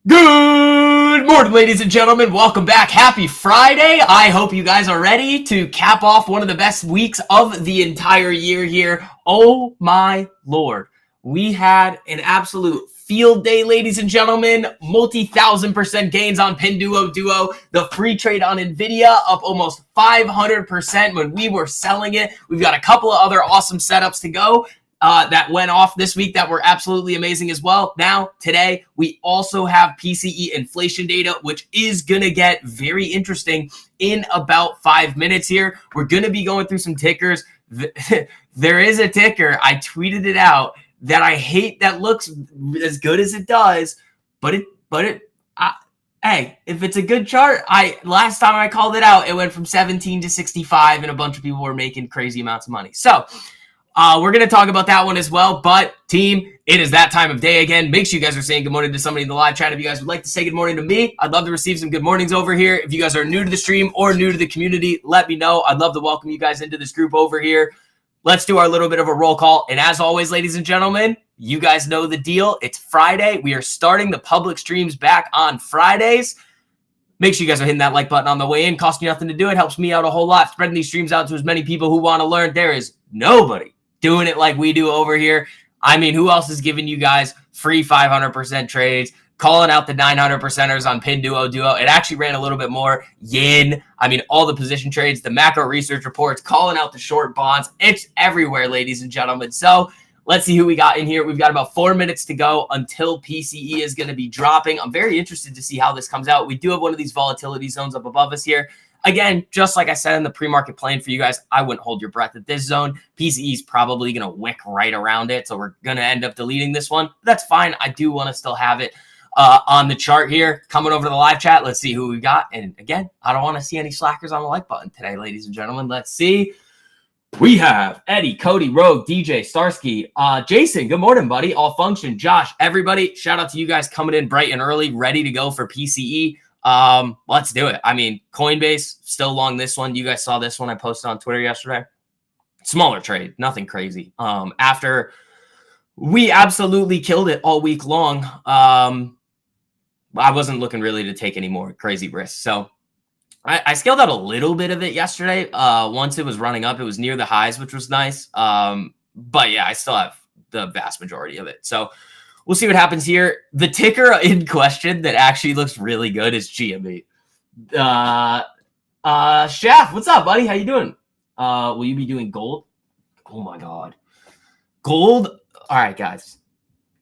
Good morning, ladies and gentlemen. Welcome back. Happy Friday. I hope you guys are ready to cap off one of the best weeks of the entire year here. Oh my Lord. We had an absolute field day, ladies and gentlemen. Multi-1,000% gains on Pinduoduo. The free trade on NVIDIA up almost 500% when we were selling it. We've got a couple of other awesome setups to go. That went off this week that were absolutely amazing as well. Now, today, we also have PCE inflation data, which is going to get very interesting in about 5 minutes here. We're going to be going through some tickers. There is a ticker. I tweeted it out that I hate that looks as good as it does, hey, if it's a good chart, last time I called it out, it went from 17 to 65 and a bunch of people were making crazy amounts of money. So, we're going to talk about that one as well. But, team, it is that time of day again. Make sure you guys are saying good morning to somebody in the live chat. If you guys would like to say good morning to me, I'd love to receive some good mornings over here. If you guys are new to the stream or new to the community, let me know. I'd love to welcome you guys into this group over here. Let's do our little bit of a roll call. And as always, ladies and gentlemen, you guys know the deal. It's Friday. We are starting the public streams back on Fridays. Make sure you guys are hitting that like button on the way in. Costs you nothing to do. It helps me out a whole lot. Spreading these streams out to as many people who want to learn. There is nobody doing it like we do over here. I mean, who else is giving you guys free 500% trades, calling out the 900%ers on Pinduoduo? It actually ran a little bit more. Yin. I mean, all the position trades, the macro research reports, calling out the short bonds. It's everywhere, ladies and gentlemen. So let's see who we got in here. We've got about 4 minutes to go until PCE is going to be dropping. I'm very interested to see how this comes out. We do have one of these volatility zones up above us here. Again, just like I said in the pre-market plan for you guys, I wouldn't hold your breath at this zone. PCE is probably going to wick right around it, so we're going to end up deleting this one. That's fine. I do want to still have it on the chart here. Coming over to the live chat, let's see who we got. And again, I don't want to see any slackers on the like button today, ladies and gentlemen. Let's see. We have Eddie, Cody, Rogue, DJ, Starsky, Jason, good morning, buddy. All Function, Josh, everybody. Shout out to you guys coming in bright and early, ready to go for PCE. Let's do it. I mean, Coinbase still long this one. You guys saw this one I posted on Twitter yesterday. Smaller trade, nothing crazy. After we absolutely killed it all week long, I wasn't looking really to take any more crazy risks. So I scaled out a little bit of it yesterday. Once it was running up, it was near the highs, which was nice. But yeah, I still have the vast majority of it. So we'll see what happens here. The ticker in question that actually looks really good is GME. Chef, what's up, buddy? How you doing? Will you be doing gold? Oh my God. Gold. All right, guys.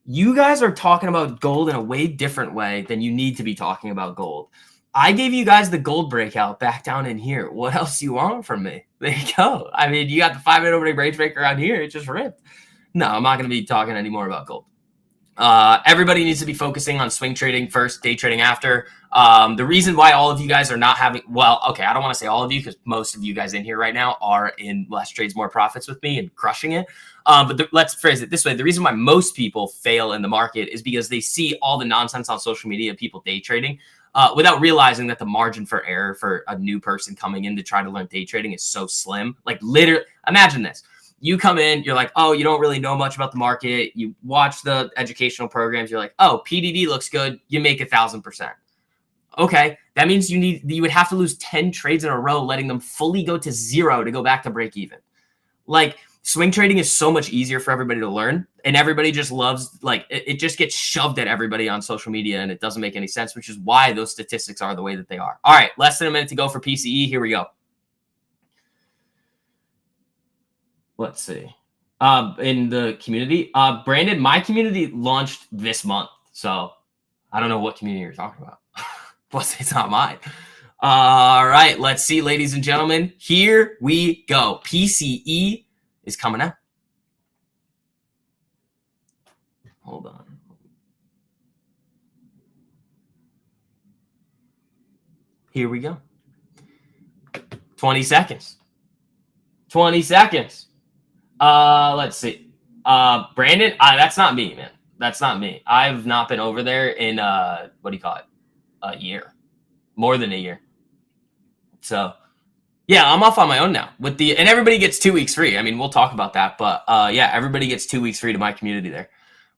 You guys are talking about gold in a way different way than you need to be talking about gold. I gave you guys the gold breakout back down in here. What else do you want from me? There you go. I mean, you got the 5-minute overnight range breaker out here. It just ripped. No, I'm not going to be talking anymore about gold. Everybody needs to be focusing on swing trading first, day trading after. The reason why all of you guys are not having, well, okay, I don't want to say all of you because most of you guys in here right now are in less trades, more profits with me and crushing it. But let's phrase it this way. The reason why most people fail in the market is because they see all the nonsense on social media of people day trading without realizing that the margin for error for a new person coming in to try to learn day trading is so slim. Like literally, imagine this. You come in, you're like, oh, you don't really know much about the market. You watch the educational programs. You're like, oh, PDD looks good. You make 1,000%. Okay, that means you would have to lose 10 trades in a row, letting them fully go to zero to go back to break even. Like swing trading is so much easier for everybody to learn, and everybody just loves, like, it just gets shoved at everybody on social media, and it doesn't make any sense, which is why those statistics are the way that they are. All right, less than a minute to go for PCE. Here we go. Let's see. In the community, Brandon, my community launched this month, so I don't know what community you're talking about. Plus, it's not mine. All right, let's see, ladies and gentlemen. Here we go. PCE is coming out. Hold on. Here we go. 20 seconds. 20 seconds. Let's see. Brandon, that's not me, man. That's not me. I've not been over there in, what do you call it? A year. More than a year. So, yeah, I'm off on my own now. And everybody gets 2 weeks free. I mean, we'll talk about that. But, yeah, everybody gets 2 weeks free to my community there.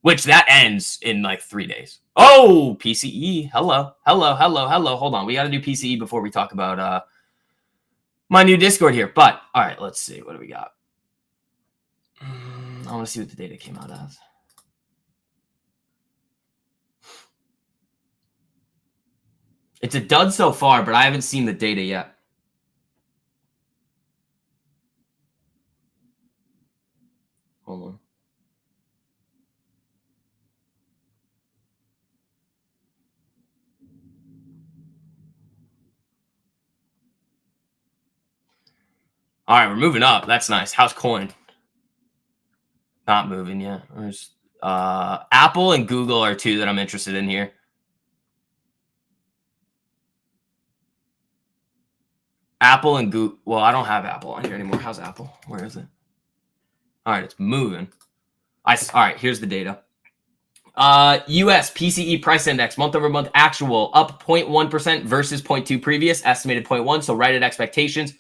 which that ends in like 3 days. Oh, PCE. Hello. Hold on. We got to do PCE before we talk about my new Discord here. But all right, let's see. What do we got? I want to see what the data came out as. It's a dud so far, but I haven't seen the data yet. Hold on. All right, we're moving up. That's nice. How's coin? Not moving yet. There's Apple and Google are two that I'm interested in here. Apple and Google. Well, I don't have Apple on here anymore. How's Apple? Where is it? All right, it's moving. All right, here's the data. US PCE price index month over month actual up 0.1% versus 0.2 previous, estimated 0.1. So right at expectations.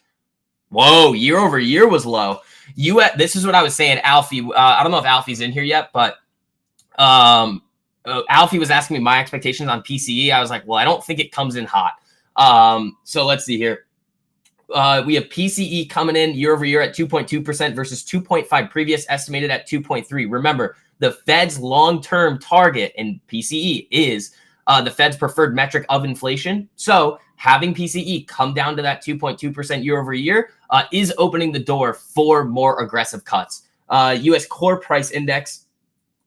Whoa, year over year was low. This is what I was saying, Alfie. I don't know if Alfie's in here yet, but Alfie was asking me my expectations on PCE. I was like, well, I don't think it comes in hot. So let's see here. We have PCE coming in year over year at 2.2% versus 2.5 previous, estimated at 2.3. Remember, the Fed's long-term target in PCE is the Fed's preferred metric of inflation. So having PCE come down to that 2.2% year over year is opening the door for more aggressive cuts. U.S. core price index,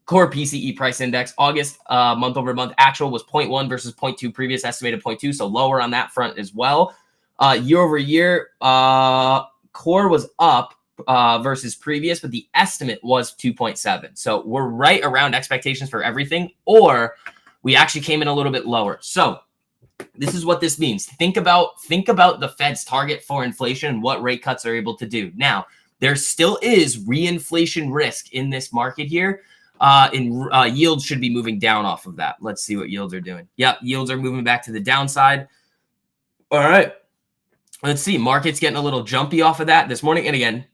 core PCE price index, August month over month actual was 0.1 versus 0.2 previous, estimated 0.2. So lower on that front as well. Year over year, core was up versus previous, but the estimate was 2.7. So we're right around expectations for everything, or we actually came in a little bit lower. So this is what this means. Think about the Fed's target for inflation and what rate cuts are able to do. Now, there still is reinflation risk in this market here. Yields should be moving down off of that. Let's see what yields are doing. Yep, yields are moving back to the downside. All right. Let's see. Market's getting a little jumpy off of that this morning. And again,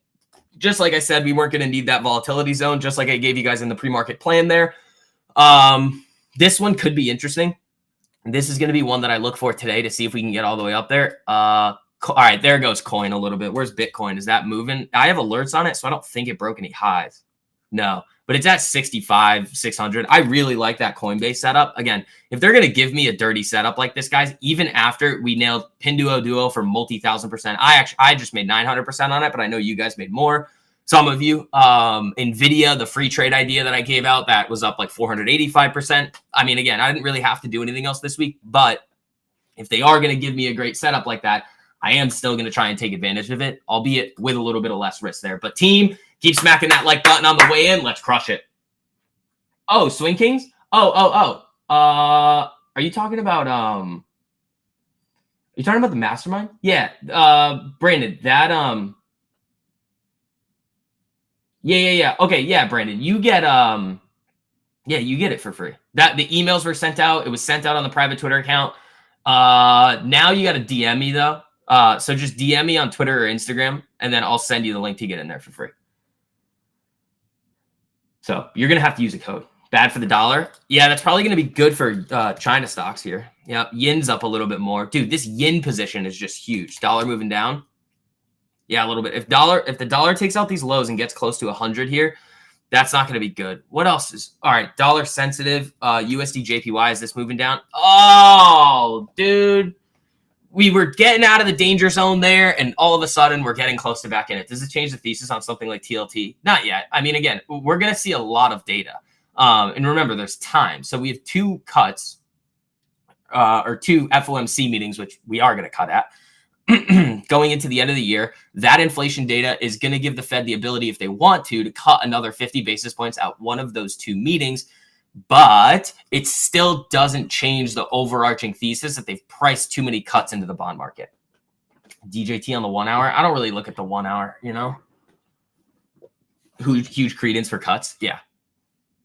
just like I said, we weren't going to need that volatility zone, just like I gave you guys in the pre-market plan there. This one could be interesting. This is going to be one that I look for today to see if we can get all the way up there. All right, there goes coin a little bit. Where's Bitcoin? Is that moving? I have alerts on it, so I don't think it broke any highs. No, but it's at 65, 600. I really like that Coinbase setup. Again, if they're going to give me a dirty setup like this, guys, even after we nailed Pinduo Duo for multi-1,000%, I just made 900% on it, but I know you guys made more. Some of you, NVIDIA, the free trade idea that I gave out, that was up like 485%. I mean, again, I didn't really have to do anything else this week, but if they are going to give me a great setup like that, I am still going to try and take advantage of it, albeit with a little bit of less risk there. But team, keep smacking that like button on the way in. Let's crush it. Oh, Swing Kings? Are you talking about the mastermind? Yeah. Brandon, that Yeah. Okay, yeah, Brandon. You get you get it for free. That the emails were sent out. It was sent out on the private Twitter account. Now you got to DM me though. So just DM me on Twitter or Instagram, and then I'll send you the link to get in there for free. So you're going to have to use a code. Bad for the dollar. Yeah, that's probably going to be good for China stocks here. Yeah, yin's up a little bit more. Dude, this yin position is just huge. Dollar moving down. Yeah, a little bit. If the dollar takes out these lows and gets close to 100 here, that's not going to be good. What else is all right? Dollar sensitive. USD JPY, is this moving down? Oh, dude. We were getting out of the danger zone there, and all of a sudden we're getting close to back in it. Does it change the thesis on something like TLT? Not yet. I mean, again, we're going to see a lot of data. And remember, there's time. So we have two cuts or two FOMC meetings, which we are going to cut at going into the end of the year. That inflation data is going to give the Fed the ability, if they want to cut another 50 basis points out one of those two meetings. But it still doesn't change the overarching thesis that they've priced too many cuts into the bond market. DJT on the 1 hour. I don't really look at the 1 hour, huge credence for cuts. Yeah.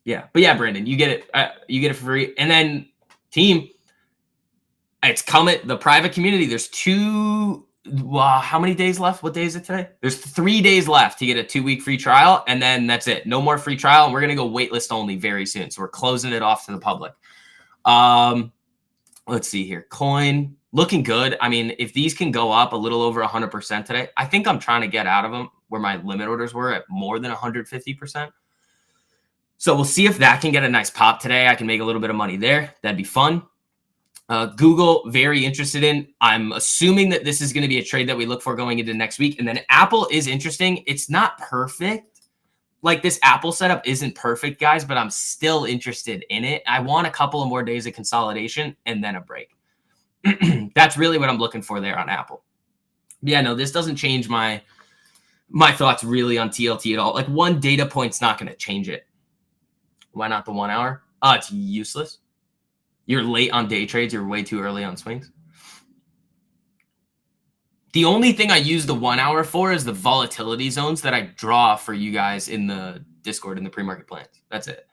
But yeah, Brandon, you get it for free. And then team, it's coming, the private community. There's two How many days left? What day is it today? There's 3 days left to get a 2-week free trial, and then that's it. No more free trial, and we're going to go waitlist only very soon. So we're closing it off to the public. Let's see here. Coin looking good. I mean, if these can go up a little over 100% today, I think I'm trying to get out of them where my limit orders were at more than 150%. So we'll see if that can get a nice pop today. I can make a little bit of money there. That'd be fun. Google, very interested in. I'm assuming that this is going to be a trade that we look for going into next week. And then Apple is interesting. It's not perfect. Like this Apple setup isn't perfect, guys, but I'm still interested in it. I want a couple of more days of consolidation and then a break. That's really what I'm looking for there on Apple. Yeah, no, this doesn't change my thoughts really on TLT at all. Like one data point's not going to change it. Why not the 1 hour? It's useless. You're late on day trades. You're way too early on swings. The only thing I use the 1 hour for is the volatility zones that I draw for you guys in the Discord in the pre-market plans. That's it.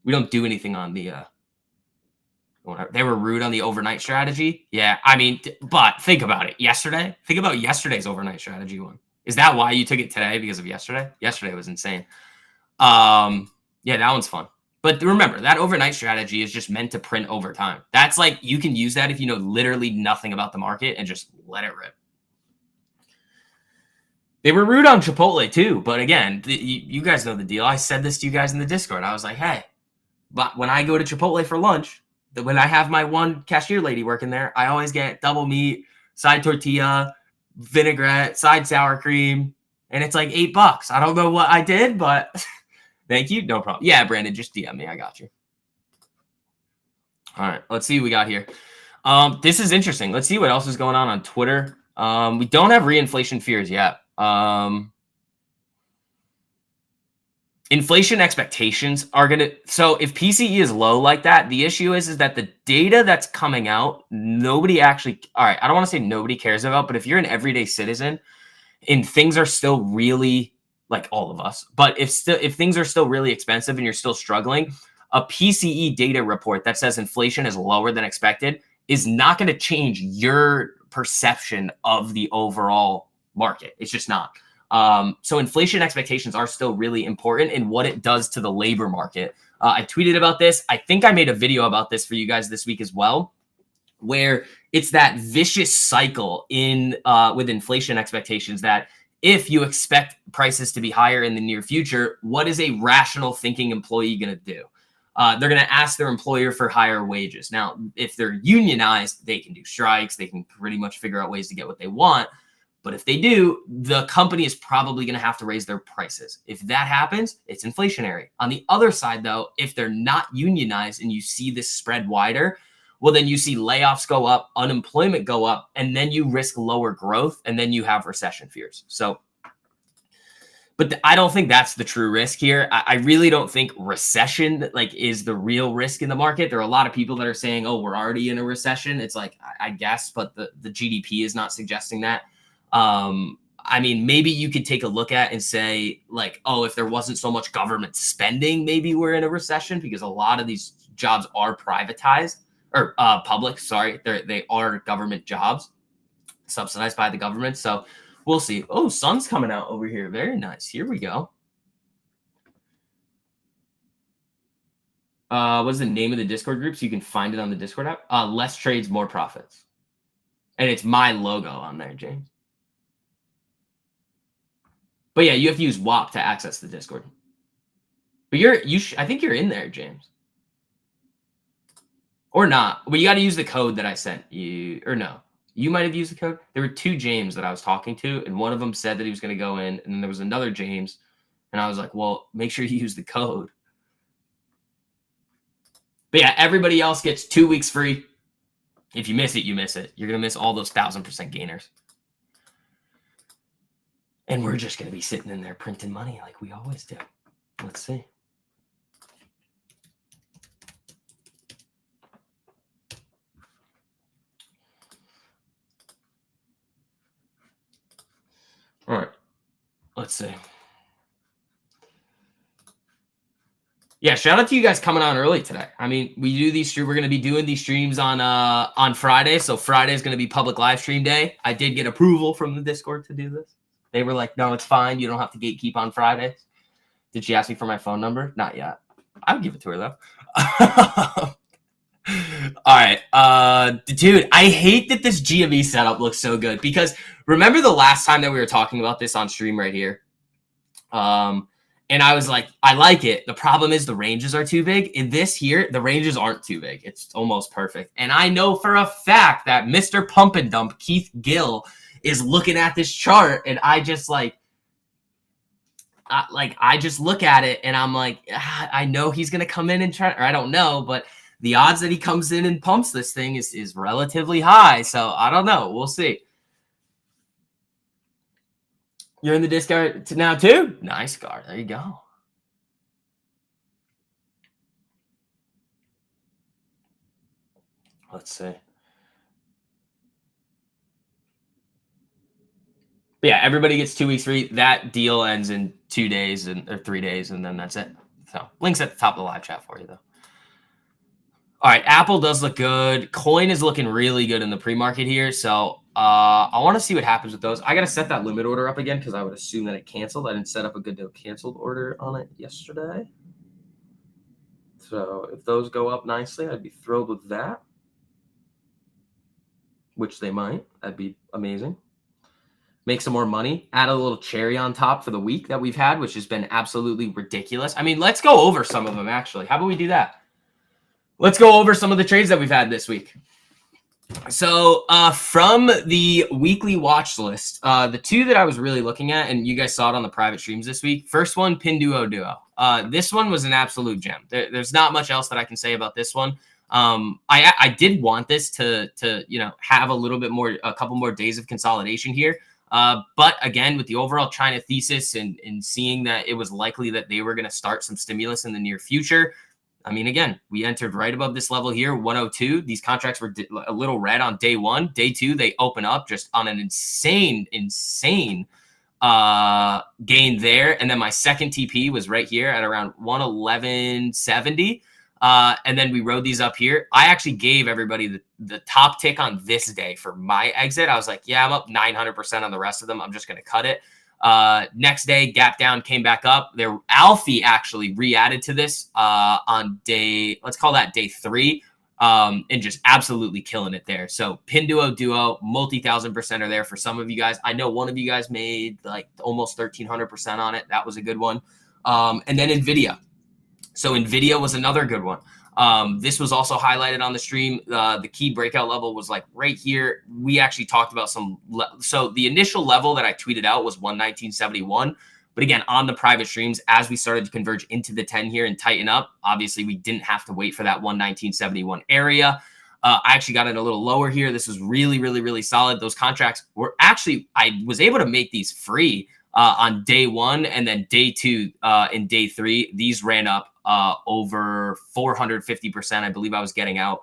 We don't do anything on the they were rude on the overnight strategy. Yeah, I mean, but think about it. Yesterday, think about yesterday's overnight strategy one. Is that why you took it today because of yesterday? Yesterday was insane. Yeah, that one's fun. But remember, that overnight strategy is just meant to print over time. That's like you can use that if you know literally nothing about the market and just let it rip. They were rude on Chipotle too, but again, you guys know the deal. I said this to you guys in the Discord. I was like, hey, but when I go to Chipotle for lunch, when I have my one cashier lady working there, I always get double meat, side tortilla, vinaigrette, side sour cream, and it's like $8. I don't know what I did, but thank you. No problem. Yeah, Brandon, just DM me. I got you. All right, let's see what we got here. This is interesting. Let's see what else is going on Twitter. We don't have reinflation fears yet. Inflation expectations are going to, so if PCE is low like that, the issue is that the data that's coming out, nobody actually, all right, I don't want to say nobody cares about, but if you're an everyday citizen and things are still really, like all of us, but if things are still really expensive and you're still struggling, a PCE data report that says inflation is lower than expected is not going to change your perception of the overall market. It's just not. So inflation expectations are still really important in what it does to the labor market. I tweeted about this. I think I made a video about this for you guys this week as well, where it's that vicious cycle in with inflation expectations that if you expect prices to be higher in the near future, what is a rational thinking employee going to do? They're going to ask their employer for higher wages. Now, if they're unionized, they can do strikes. They can pretty much figure out ways to get what they want. But if they do, the company is probably going to have to raise their prices. If that happens, it's inflationary. On the other side, though, if they're not unionized and you see this spread wider, well, then you see layoffs go up, unemployment go up, and then you risk lower growth, and then you have recession fears. So, but I don't think that's the true risk here. I really don't think recession is the real risk in the market. There are a lot of people that are saying, oh, we're already in a recession. It's like, I guess, but the GDP is not suggesting that. I mean, maybe you could take a look at and say like, oh, if there wasn't so much government spending, maybe we're in a recession because a lot of these jobs are privatized or public. Sorry, they are government jobs subsidized by the government. So we'll see. Oh, sun's coming out over here. Very nice. Here we go. What's the name of the Discord group? So you can find it on the Discord app. Less trades, more profits. And it's my logo on there, James. But yeah, you have to use WAP to access the Discord. But I think you're in there, James. Or not. But you got to use the code that I sent you. Or no. You might have used the code. There were two James that I was talking to, and one of them said that he was going to go in, and then there was another James, and I was like, well, make sure you use the code. But yeah, everybody else gets 2 weeks free. If you miss it, you miss it. You're going to miss all those 1,000% gainers. And we're just going to be sitting in there printing money like we always do. Let's see. All right. Let's see. Yeah, shout out to you guys coming on early today. I mean, we do these streams. We're gonna be doing these streams on Friday. So Friday is gonna be public live stream day. I did get approval from the Discord to do this. They were like, "No, it's fine. You don't have to gatekeep on Fridays." Did she ask me for my phone number? Not yet. I would give it to her though. All right, dude, I hate that this GME setup looks so good because remember the last time that we were talking about this on stream right here. And I was like, I like it. The problem is the ranges are too big. In this here, the ranges aren't too big. It's almost perfect. And I know for a fact that Mr. Pump and Dump, Keith Gill, is looking at this chart, and I just I just look at it and I'm like, I know he's gonna come in and try, or I don't know, but the odds that he comes in and pumps this thing is relatively high. So I don't know. We'll see. You're in the Discord now too? Nice, Gar. There you go. Let's see. But yeah, everybody gets 2 weeks free. That deal ends in 2 days or 3 days, and then that's it. So links at the top of the live chat for you, though. All right, Apple does look good. Coin is looking really good in the pre-market here. So I want to see what happens with those. I got to set that limit order up again because I would assume that it canceled. I didn't set up a good canceled order on it yesterday. So if those go up nicely, I'd be thrilled with that, which they might. That'd be amazing. Make some more money, add a little cherry on top for the week that we've had, which has been absolutely ridiculous. I mean, let's go over some of them, actually. How about we do that? Let's go over some of the trades that we've had this week. So from the weekly watch list, the two that I was really looking at, and you guys saw it on the private streams this week. First one, Pinduo Duo. This one was an absolute gem. There's not much else that I can say about this one. I did want this to have a couple more days of consolidation here. But again, with the overall China thesis and seeing that it was likely that they were going to start some stimulus in the near future, I mean, again, we entered right above this level here, 102. These contracts were a little red on day one. Day two, they open up just on an insane gain there. And then my second TP was right here at around 111.70. And then we rode these up here. I actually gave everybody the top tick on this day for my exit. I was like, yeah, I'm up 900% on the rest of them. I'm just going to cut it. Next day, gap down, came back up. There, Alfie actually re-added to this on day, let's call that day 3, and just absolutely killing it there. So Pinduo Duo, multi-1,000% are there for some of you guys. I know one of you guys made like almost 1,300% on it. That was a good one. And then NVIDIA. So NVIDIA was another good one. This was also highlighted on the stream. The key breakout level was like right here. We actually talked about so the initial level that I tweeted out was 119.71. But again, on the private streams, as we started to converge into the 10 here and tighten up, obviously we didn't have to wait for that 119.71 area. I actually got it a little lower here. This was really, really, really solid. Those contracts were actually, I was able to make these free on day 1, and then day 2 and day 3. These ran up over 450%. I believe I was getting out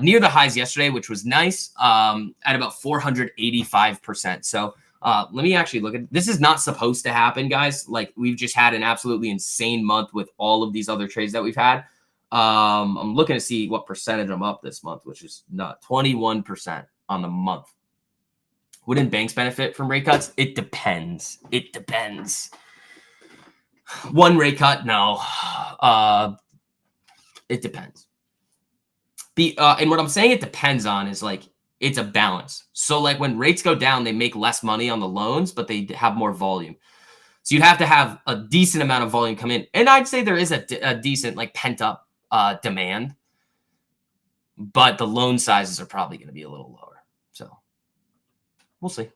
near the highs yesterday, which was nice, at about 485%. So let me actually look at this. Is not supposed to happen, guys. Like, we've just had an absolutely insane month with all of these other trades that we've had. I'm looking to see what percentage I'm up this month, which is not 21% on the month. Wouldn't banks benefit from rate cuts? It depends. It depends. One rate cut, no. It depends. And what I'm saying it depends on is like it's a balance. So like when rates go down, they make less money on the loans, but they have more volume. So you have to have a decent amount of volume come in. And I'd say there is a decent like pent up demand, but the loan sizes are probably going to be a little lower. So we'll see.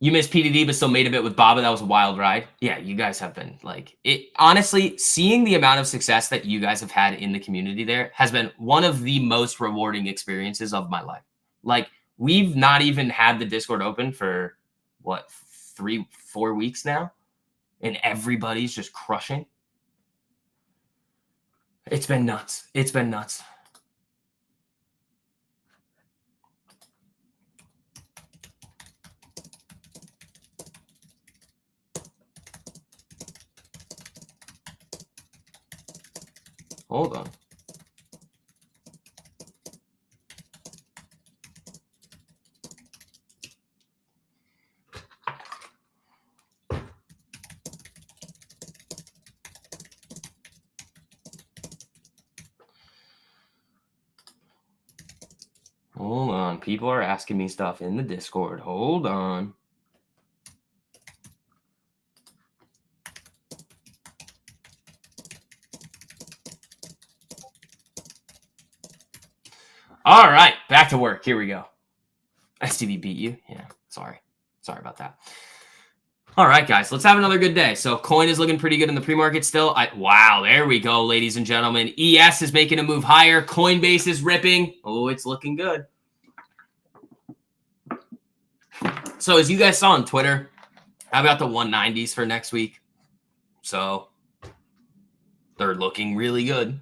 You missed PDD, but still made a bit with Baba. That was a wild ride. Yeah, you guys have been like it. Honestly, seeing the amount of success that you guys have had in the community there has been one of the most rewarding experiences of my life. Like, we've not even had the Discord open for what, 3-4 weeks now, and everybody's just crushing. It's been nuts. It's been nuts. Hold on. Hold on. People are asking me stuff in the Discord. Hold on. All right, back to work. Here we go. STV beat you. Yeah, sorry about that. All right, guys, let's have another good day. So coin is looking pretty good in the pre-market still. Wow, there we go, ladies and gentlemen. ES is making a move higher. Coinbase is ripping. Oh, it's looking good. So as you guys saw on Twitter, I've got the 190s for next week. So they're looking really good,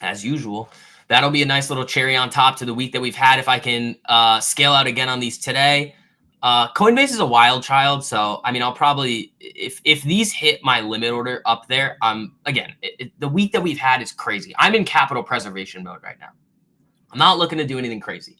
as usual. That'll be a nice little cherry on top to the week that we've had. If I can scale out again on these today. Coinbase is a wild child. So, I mean, I'll probably, if these hit my limit order up there, again, the week that we've had is crazy. I'm in capital preservation mode right now. I'm not looking to do anything crazy.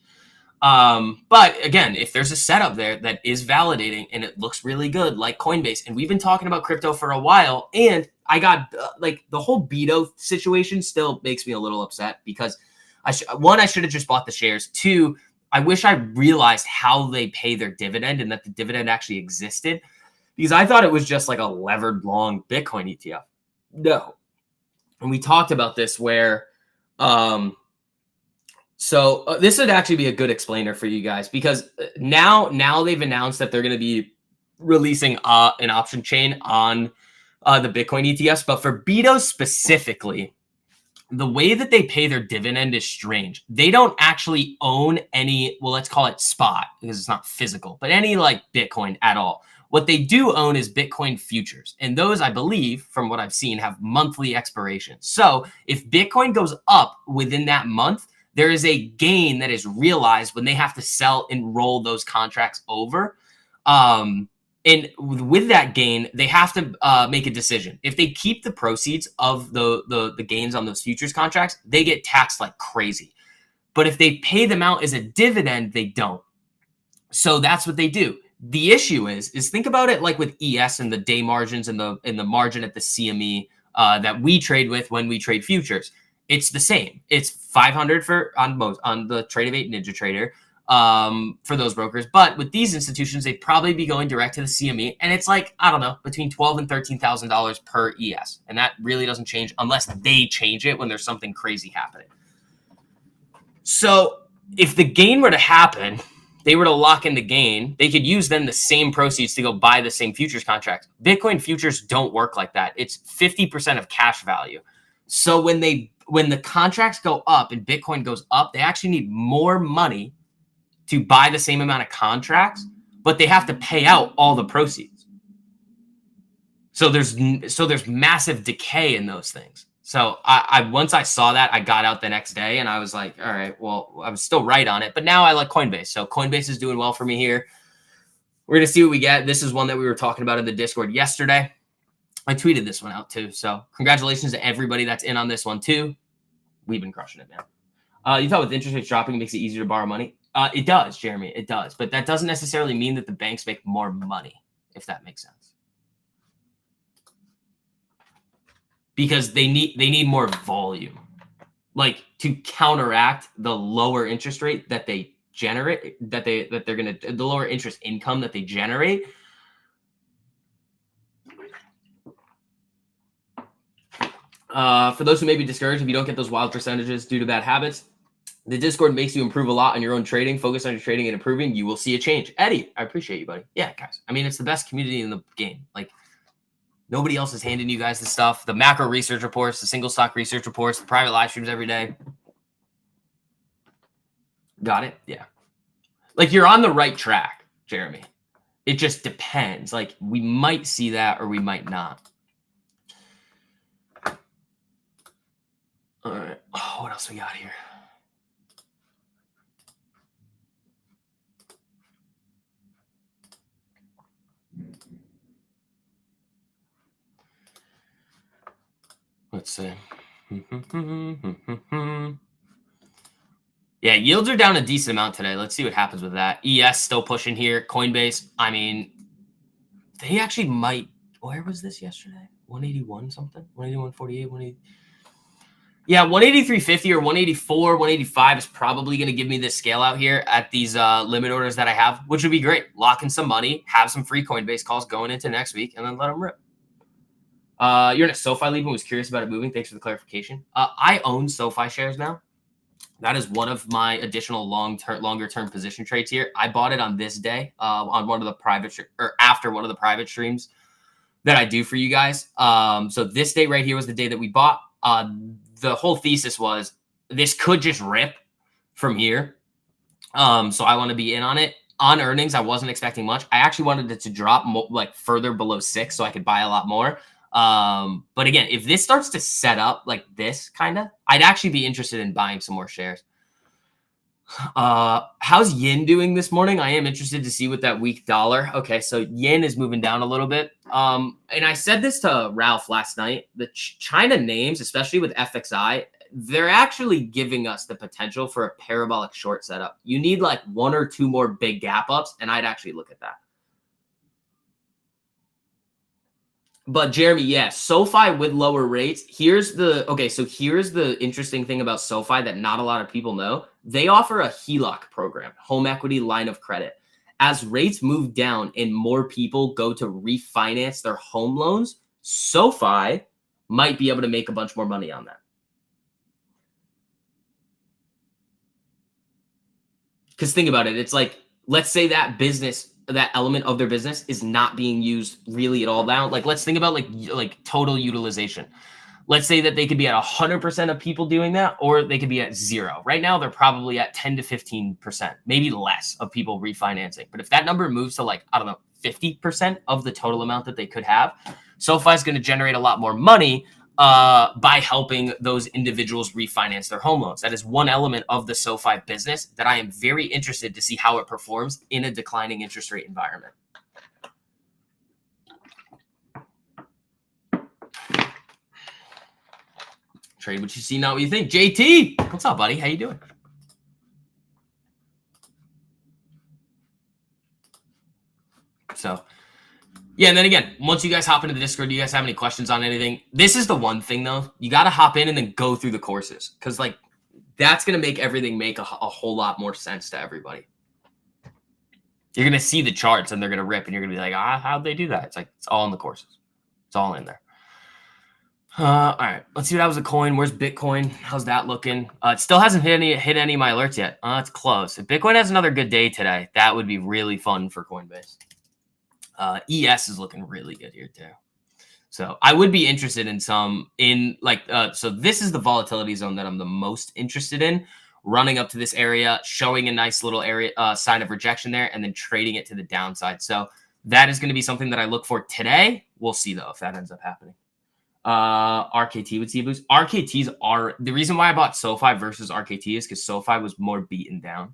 But again, if there's a setup there that is validating and it looks really good, like Coinbase, and we've been talking about crypto for a while, and I got like the whole Beto situation still makes me a little upset because I should have just bought the shares. Two, I wish I realized how they pay their dividend and that the dividend actually existed, because I thought it was just like a levered long Bitcoin ETF. No. And we talked about this where, so this would actually be a good explainer for you guys, because now they've announced that they're going to be releasing an option chain on the Bitcoin ETFs. But for Beto specifically, the way that they pay their dividend is strange. They don't actually own any, well, let's call it spot because it's not physical, but any like Bitcoin at all. What they do own is Bitcoin futures. And those, I believe, from what I've seen, have monthly expirations. So if Bitcoin goes up within that month, there is a gain that is realized when they have to sell and roll those contracts over. And with that gain, they have to make a decision. If they keep the proceeds of the gains on those futures contracts, they get taxed like crazy. But if they pay them out as a dividend, they don't. So that's what they do. The issue is think about it like with ES and the day margins and the margin at the CME that we trade with when we trade futures. It's the same. It's 500 on the Trade of 8 Ninja Trader for those brokers. But with these institutions, they'd probably be going direct to the CME. And it's like, I don't know, between $12,000 and $13,000 per ES. And that really doesn't change unless they change it when there's something crazy happening. So if the gain were to happen, they were to lock in the gain, they could use then the same proceeds to go buy the same futures contracts. Bitcoin futures don't work like that. It's 50% of cash value. So when the contracts go up and Bitcoin goes up, they actually need more money to buy the same amount of contracts, but they have to pay out all the proceeds. So there's massive decay in those things. So I once I saw that, I got out the next day and I was like, all right, well, I was still right on it, but now I like Coinbase. So Coinbase is doing well for me here. We're going to see what we get. This is one that we were talking about in the Discord yesterday. I tweeted this one out too. So congratulations to everybody that's in on this one too. We've been crushing it, man. You thought with interest rates dropping, it makes it easier to borrow money. It does, Jeremy. It does. But that doesn't necessarily mean that the banks make more money, if that makes sense. Because they need more volume, like to counteract the lower interest rate that they generate, the lower interest income that they generate. For those who may be discouraged if you don't get those wild percentages due to bad habits, the Discord makes you improve a lot on your own trading. Focus on your trading and improving. You will see a change. Eddie, I appreciate you, buddy. Yeah, guys. I mean, it's the best community in the game. Like, nobody else is handing you guys the stuff. The macro research reports, the single stock research reports, the private live streams every day. Got it? Yeah. Like, you're on the right track, Jeremy. It just depends. Like, we might see that or we might not. All right. Oh, what else we got here? Let's see. Yeah, yields are down a decent amount today. Let's see what happens with that. ES still pushing here. Coinbase, I mean, they actually might. Where was this yesterday? 181 something? 181.48, 180. Yeah, 183.50 or 184, 185 is probably going to give me this scale out here at these limit orders that I have, which would be great. Lock in some money, have some free Coinbase calls going into next week, and then let them rip. You're in a SoFi league and was curious about it moving. Thanks for the clarification. I own SoFi shares now. That is one of my additional longer term position trades here. I bought it on this day on one of the private or after one of the private streams that I do for you guys. So this day right here was the day that we bought. The whole thesis was this could just rip from here. So I want to be in on it. On earnings, I wasn't expecting much. I actually wanted it to drop like further below 6 so I could buy a lot more. But again, if this starts to set up like this kind of, I'd actually be interested in buying some more shares. How's yen doing this morning? I am interested to see what that weak dollar. Okay, so yen is moving down a little bit. And I said this to Ralph last night. The China names, especially with FXI, they're actually giving us the potential for a parabolic short setup. You need like 1 or 2 more big gap ups, and I'd actually look at that. But Jeremy, yeah, SoFi with lower rates. Here's the interesting thing about SoFi that not a lot of people know. They offer a HELOC program, home equity line of credit. As rates move down and more people go to refinance their home loans, SoFi might be able to make a bunch more money on that. Because think about it. It's like, let's say that element of their business is not being used really at all now. Like, let's think about like total utilization. Let's say that they could be at 100% of people doing that, or they could be at 0. Right now, they're probably at 10 to 15%, maybe less of people refinancing. But if that number moves to 50% of the total amount that they could have, SoFi is going to generate a lot more money by helping those individuals refinance their home loans. That is one element of the SoFi business that I am very interested to see how it performs in a declining interest rate environment. Trade what you see, not what you think. JT, what's up, buddy? How you doing? So, yeah, and then again, once you guys hop into the Discord, do you guys have any questions on anything? This is the one thing, though. You got to hop in and then go through the courses, because that's going to make everything make a whole lot more sense to everybody. You're going to see the charts, and they're going to rip, and you're going to be like, how'd they do that? It's like, it's all in the courses. It's all in there. All right, let's see what happens with coin. Where's Bitcoin? How's that looking? It still hasn't hit any of my alerts yet. It's close. If Bitcoin has another good day today, that would be really fun for Coinbase. ES is looking really good here too. So I would be interested in so this is the volatility zone that I'm the most interested in, running up to this area, showing a nice little area sign of rejection there, and then trading it to the downside. So that is going to be something that I look for today. We'll see though if that ends up happening. RKT would see a boost. RKTs are the reason why I bought SoFi versus RKT is because SoFi was more beaten down.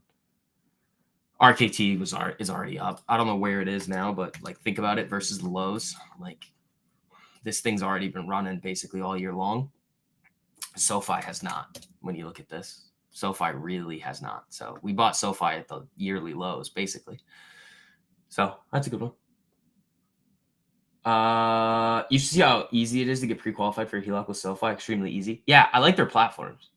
RKT is already up. I don't know where it is now, but think about it versus the lows. This thing's already been running basically all year long. SoFi has not. When you look at this, SoFi really has not. So we bought SoFi at the yearly lows basically. So that's a good one. You see how easy it is to get pre-qualified for HELOC with SoFi. Extremely easy. Yeah, I like their platforms.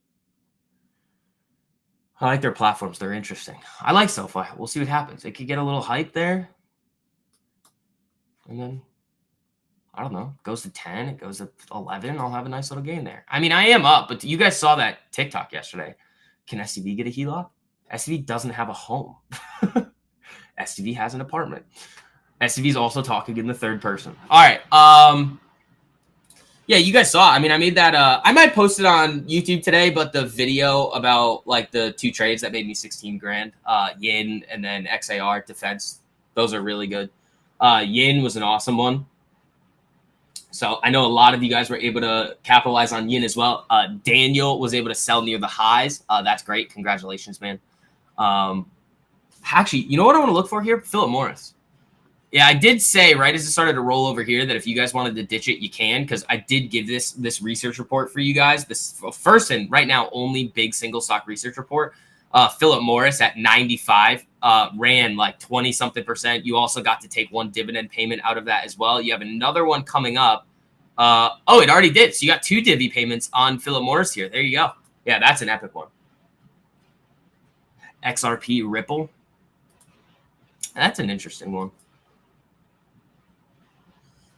They're interesting. I like SoFi. We'll see what happens. It could get a little hype there. And then, I don't know, it goes to 10. It goes to 11. I'll have a nice little gain there. I mean, I am up, but you guys saw that TikTok yesterday. Can STV get a HELOC? STV doesn't have a home. STV has an apartment. STV is also talking in the third person. All right. Yeah, you guys saw. I mean, I made that. I might post it on YouTube today, but the video about the 2 trades that made me 16 grand, Yin and then XAR defense, those are really good. Yin was an awesome one. So I know a lot of you guys were able to capitalize on Yin as well. Daniel was able to sell near the highs. That's great. Congratulations, man. Actually, you know what I want to look for here? Philip Morris. Yeah, I did say right as it started to roll over here that if you guys wanted to ditch it, you can, because I did give this research report for you guys. This first and right now only big single stock research report. Philip Morris at 95 ran like 20 something percent. You also got to take one dividend payment out of that as well. You have another one coming up. Oh, it already did. So you got 2 divvy payments on Philip Morris here. There you go. Yeah, that's an epic one. XRP Ripple. That's an interesting one.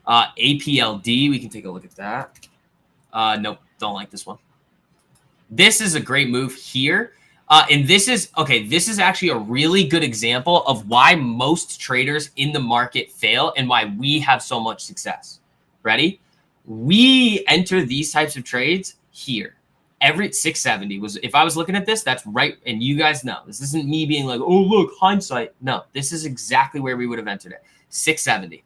APLD, we can take a look at that. Nope, don't like this one. This is a great move here. And this is actually a really good example of why most traders in the market fail and why we have so much success. Ready? We enter these types of trades here. Every 670 was, if I was looking at this, that's right. And you guys know, this isn't me being like, oh, look, hindsight. No, this is exactly where we would have entered it. 670.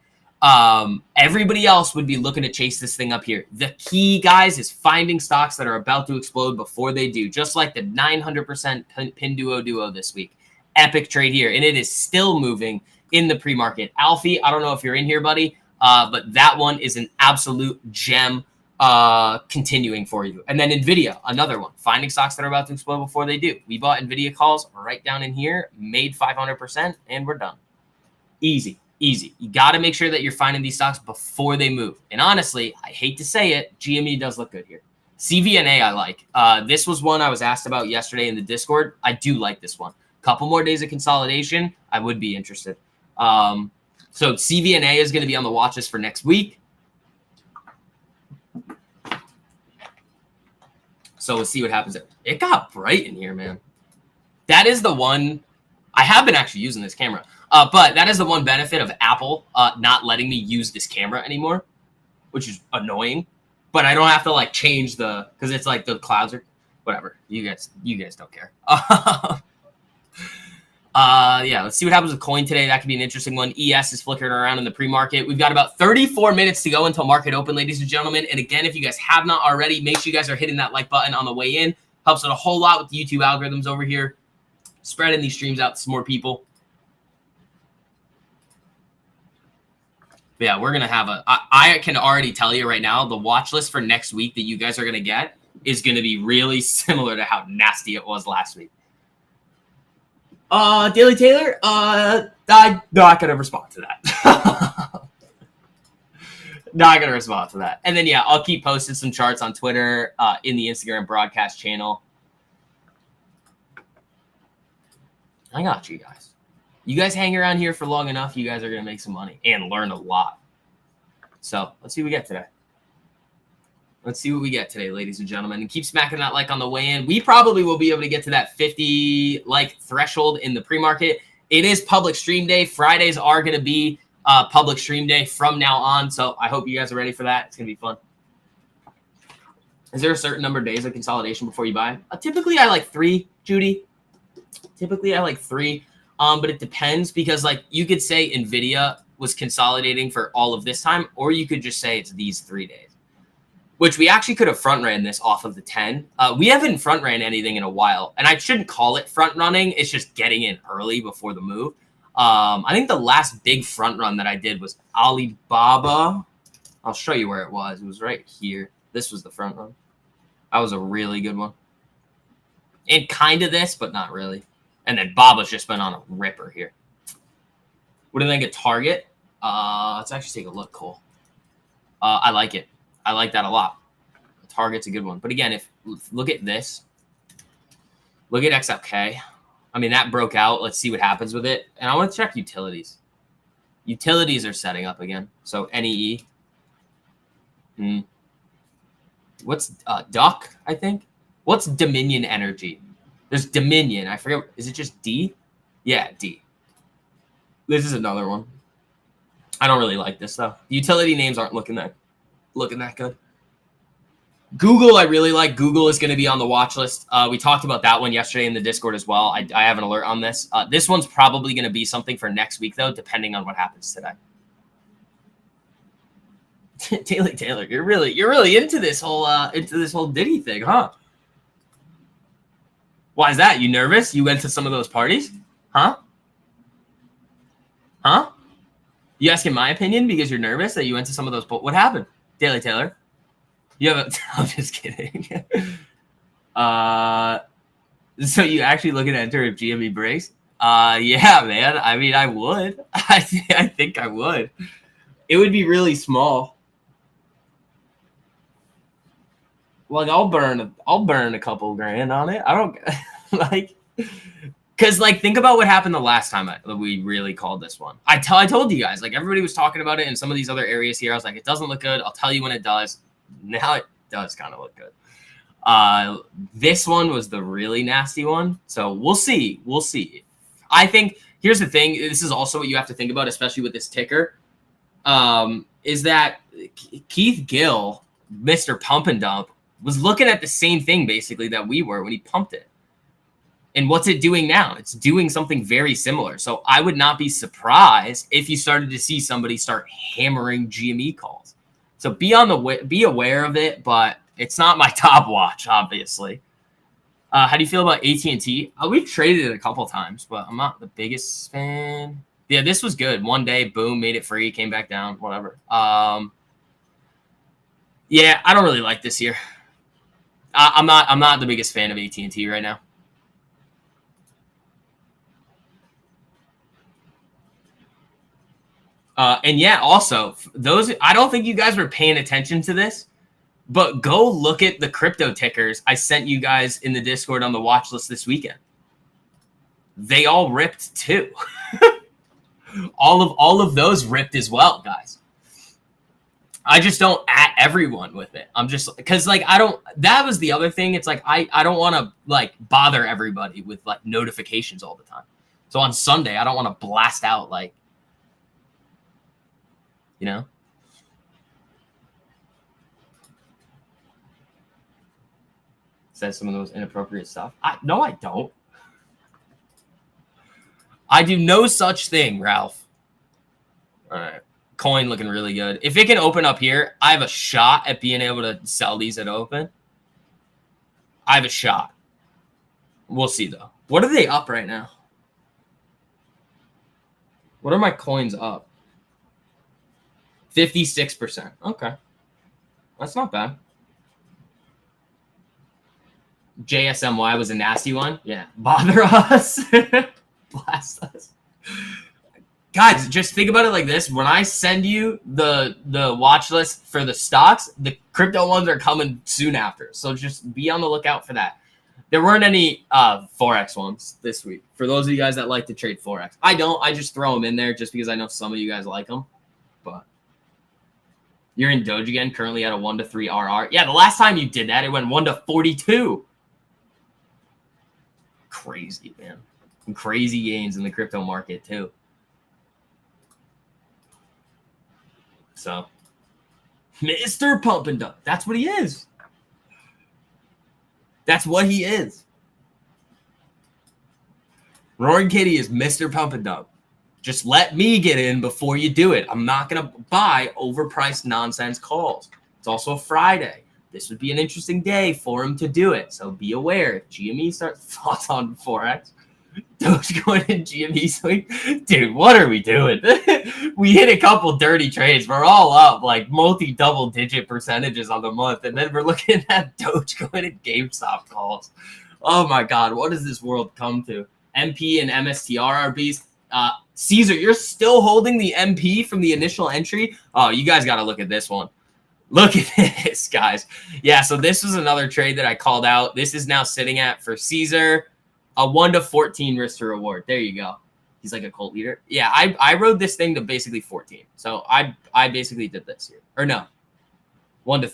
Everybody else would be looking to chase this thing up here. The key, guys, is finding stocks that are about to explode before they do, just like the 900% Pinduoduo this week. Epic trade here, and it is still moving in the pre-market. Alfie, I don't know if you're in here, buddy, but that one is an absolute gem continuing for you. And then NVIDIA, another one. Finding stocks that are about to explode before they do. We bought NVIDIA calls right down in here, made 500%, and we're done. Easy. Easy. You got to make sure that you're finding these stocks before they move. And honestly, I hate to say it, GME does look good here. CVNA I like. This was one I was asked about yesterday in the Discord. I do like this one. Couple more days of consolidation, I would be interested. So CVNA is going to be on the watch list for next week. So we'll see what happens there. It got bright in here, man. That is the one. I have been actually using this camera. But that is the one benefit of Apple not letting me use this camera anymore, which is annoying. But I don't have to like change because it's like the clouds are whatever. You guys don't care. Yeah, let's see what happens with coin today. That could be an interesting one. ES is flickering around in the pre-market. We've got about 34 minutes to go until market open, ladies and gentlemen. And again, if you guys have not already, make sure you guys are hitting that like button on the way in. Helps out a whole lot with the YouTube algorithms over here. Spreading these streams out to some more people. Yeah, we're going to have I can already tell you right now, the watch list for next week that you guys are going to get is going to be really similar to how nasty it was last week. Daily Taylor, I'm not going to respond to that. Not going to respond to that. And then, yeah, I'll keep posting some charts on Twitter, in the Instagram broadcast channel. I got you guys. You guys hang around here for long enough, you guys are going to make some money and learn a lot. So let's see what we get today. Let's see what we get today, ladies and gentlemen. And keep smacking that like on the way in. We probably will be able to get to that 50 like threshold in the pre-market. It is public stream day. Fridays are going to be public stream day from now on. So I hope you guys are ready for that. It's going to be fun. Is there a certain number of days of consolidation before you buy? Typically, I like 3, Judy. Typically, I like 3. But it depends because like you could say NVIDIA was consolidating for all of this time, or you could just say it's these 3 days, which we actually could have front ran this off of the 10. We haven't front ran anything in a while, and I shouldn't call it front running. It's just getting in early before the move. I think the last big front run that I did was Alibaba. I'll show you where it was. It was right here. This was the front run. That was a really good one. And kind of this, but not really. And then Baba's just been on a ripper here. What do you think of Target? Let's actually take a look, Cole. I like it. I like that a lot. Target's a good one. But again, look at this. Look at XLK. I mean, that broke out. Let's see what happens with it. And I want to check utilities. Utilities are setting up again. So NEE. What's Duck, I think? What's Dominion Energy? There's Dominion. I forget. Is it just D? Yeah, D. This is another one. I don't really like this though. The utility names aren't looking that good. Google, I really like. Google is going to be on the watch list. We talked about that one yesterday in the Discord as well. I have an alert on this. This one's probably going to be something for next week though, depending on what happens today. Taylor, you're really into this whole Diddy thing, huh? Why is that? You nervous? You went to some of those parties? Huh? You asking my opinion because you're nervous that you went to some of those. What happened, Daily Taylor? You have a. I'm just kidding. So you actually look at enter if GME breaks? Yeah, man. I mean, I would. I think I would. It would be really small. Like I'll burn a couple grand on it. I don't like. Because, like, think about what happened the last time we really called this one. I told you guys, like, everybody was talking about it in some of these other areas here. I was like, it doesn't look good. I'll tell you when it does. Now it does kind of look good. This one was the really nasty one. So we'll see. We'll see. I think, here's the thing. This is also what you have to think about, especially with this ticker, is that Keith Gill, Mr. Pump and Dump, was looking at the same thing, basically, that we were when he pumped it. And what's it doing now? It's doing something very similar. So I would not be surprised if you started to see somebody start hammering GME calls. So be aware of it, but it's not my top watch, obviously. How do you feel about AT&T? We've traded it a couple times, but I'm not the biggest fan. Yeah, this was good. One day, boom, made it free, came back down, whatever. Yeah, I don't really like this here. I'm not the biggest fan of AT&T right now. And yeah, also those, I don't think you guys were paying attention to this, but go look at the crypto tickers I sent you guys in the Discord on the watch list this weekend. They all ripped too. all of those ripped as well, guys. I just don't at everyone with it. I'm just because like that was the other thing. It's like I don't want to like bother everybody with like notifications all the time. So on Sunday, I don't want to blast out like, you know, says some of those inappropriate stuff. No, I don't. I do no such thing, Ralph. All right. Coin looking really good. If it can open up here, I have a shot at being able to sell these at open. I have a shot. We'll see, though. What are they up right now? What are my coins up? 56%. Okay. That's not bad. JSMY was a nasty one. Yeah. Bother us. Blast us. Guys, just think about it like this. When I send you the watch list for the stocks, the crypto ones are coming soon after. So just be on the lookout for that. There weren't any Forex ones this week. For those of you guys that like to trade Forex. I don't. I just throw them in there just because I know some of you guys like them. But you're in Doge again, currently at a 1-3 RR. Yeah, the last time you did that, it went 1-42. Crazy, man. Some crazy gains in the crypto market, too. So, Mr. Pump and Dump. That's what he is. That's what he is. Roaring Kitty is Mr. Pump and Dump. Just let me get in before you do it. I'm not going to buy overpriced nonsense calls. It's also a Friday. This would be an interesting day for him to do it. So be aware. If GME starts thoughts on Forex, Dogecoin and GME swing. Dude, what are we doing? We hit a couple dirty trades. We're all up like multi-double digit percentages on the month. And then we're looking at Dogecoin and GameStop calls. Oh my God. What does this world come to? MP and MSTR RBs. Caesar, you're still holding the MP from the initial entry? Oh, you guys got to look at this one. Look at this, guys. Yeah, so this was another trade that I called out. This is now sitting at, for Caesar, a 1-14 risk to reward. There you go. He's like a cult leader. Yeah, I rode this thing to basically 14. So I basically did this here. Or no.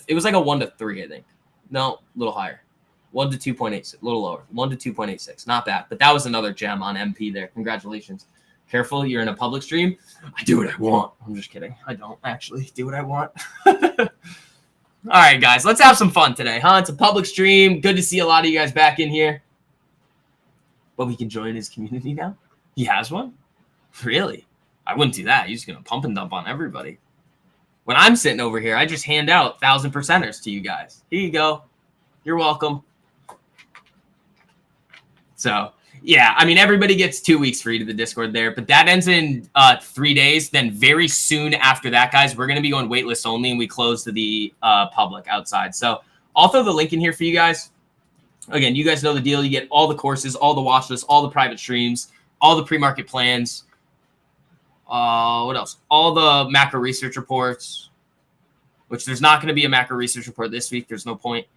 It was like a 1-3, I think. No, a little higher. 1-2.86, a little lower. 1-2.86. Not bad. But that was another gem on MP there. Congratulations. Careful, you're in a public stream. I do what I want. I'm just kidding. I don't actually do what I want. All right, guys. Let's have some fun today, huh? It's a public stream. Good to see a lot of you guys back in here. But we can join his community now? He has one? Really? I wouldn't do that. He's just going to pump and dump on everybody. When I'm sitting over here, I just hand out 1,000%ers to you guys. Here you go. You're welcome. So, Yeah, I mean, everybody gets 2 weeks free to the Discord there, but that ends in 3 days. Then very soon after that, guys, we're going to be going waitlist only, and we close to the public outside. So I'll throw the link in here for you guys. Again, you guys know the deal. You get all the courses, all the watch lists, all the private streams, all the pre-market plans. What else? All the macro research reports, which there's not going to be a macro research report this week. There's no point.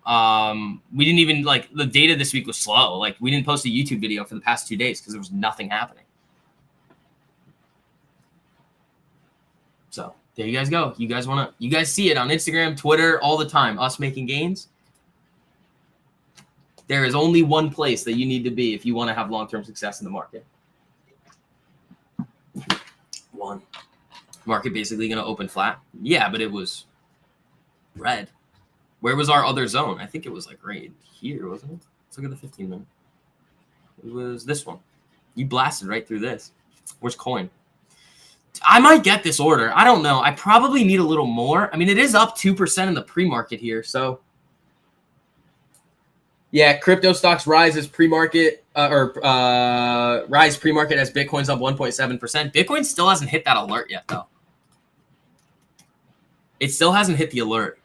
We didn't even the data this week was slow. Like we didn't post a YouTube video for the past 2 days because there was nothing happening. So there you guys go. You guys see it on Instagram, Twitter all the time, us making gains. There is only one place that you need to be if you want to have long-term success in the market. One. Market basically going to open flat. Yeah, but it was red. Where was our other zone? I think it was like right here, wasn't it? Let's look at the 15 minute. It was this one. You blasted right through this. Where's coin? I might get this order. I don't know. I probably need a little more. I mean, it is up 2% in the pre-market here, so. Yeah, crypto stocks rise as pre-market rise pre-market as Bitcoin's up 1.7%. Bitcoin still hasn't hit that alert yet, though. It still hasn't hit the alert.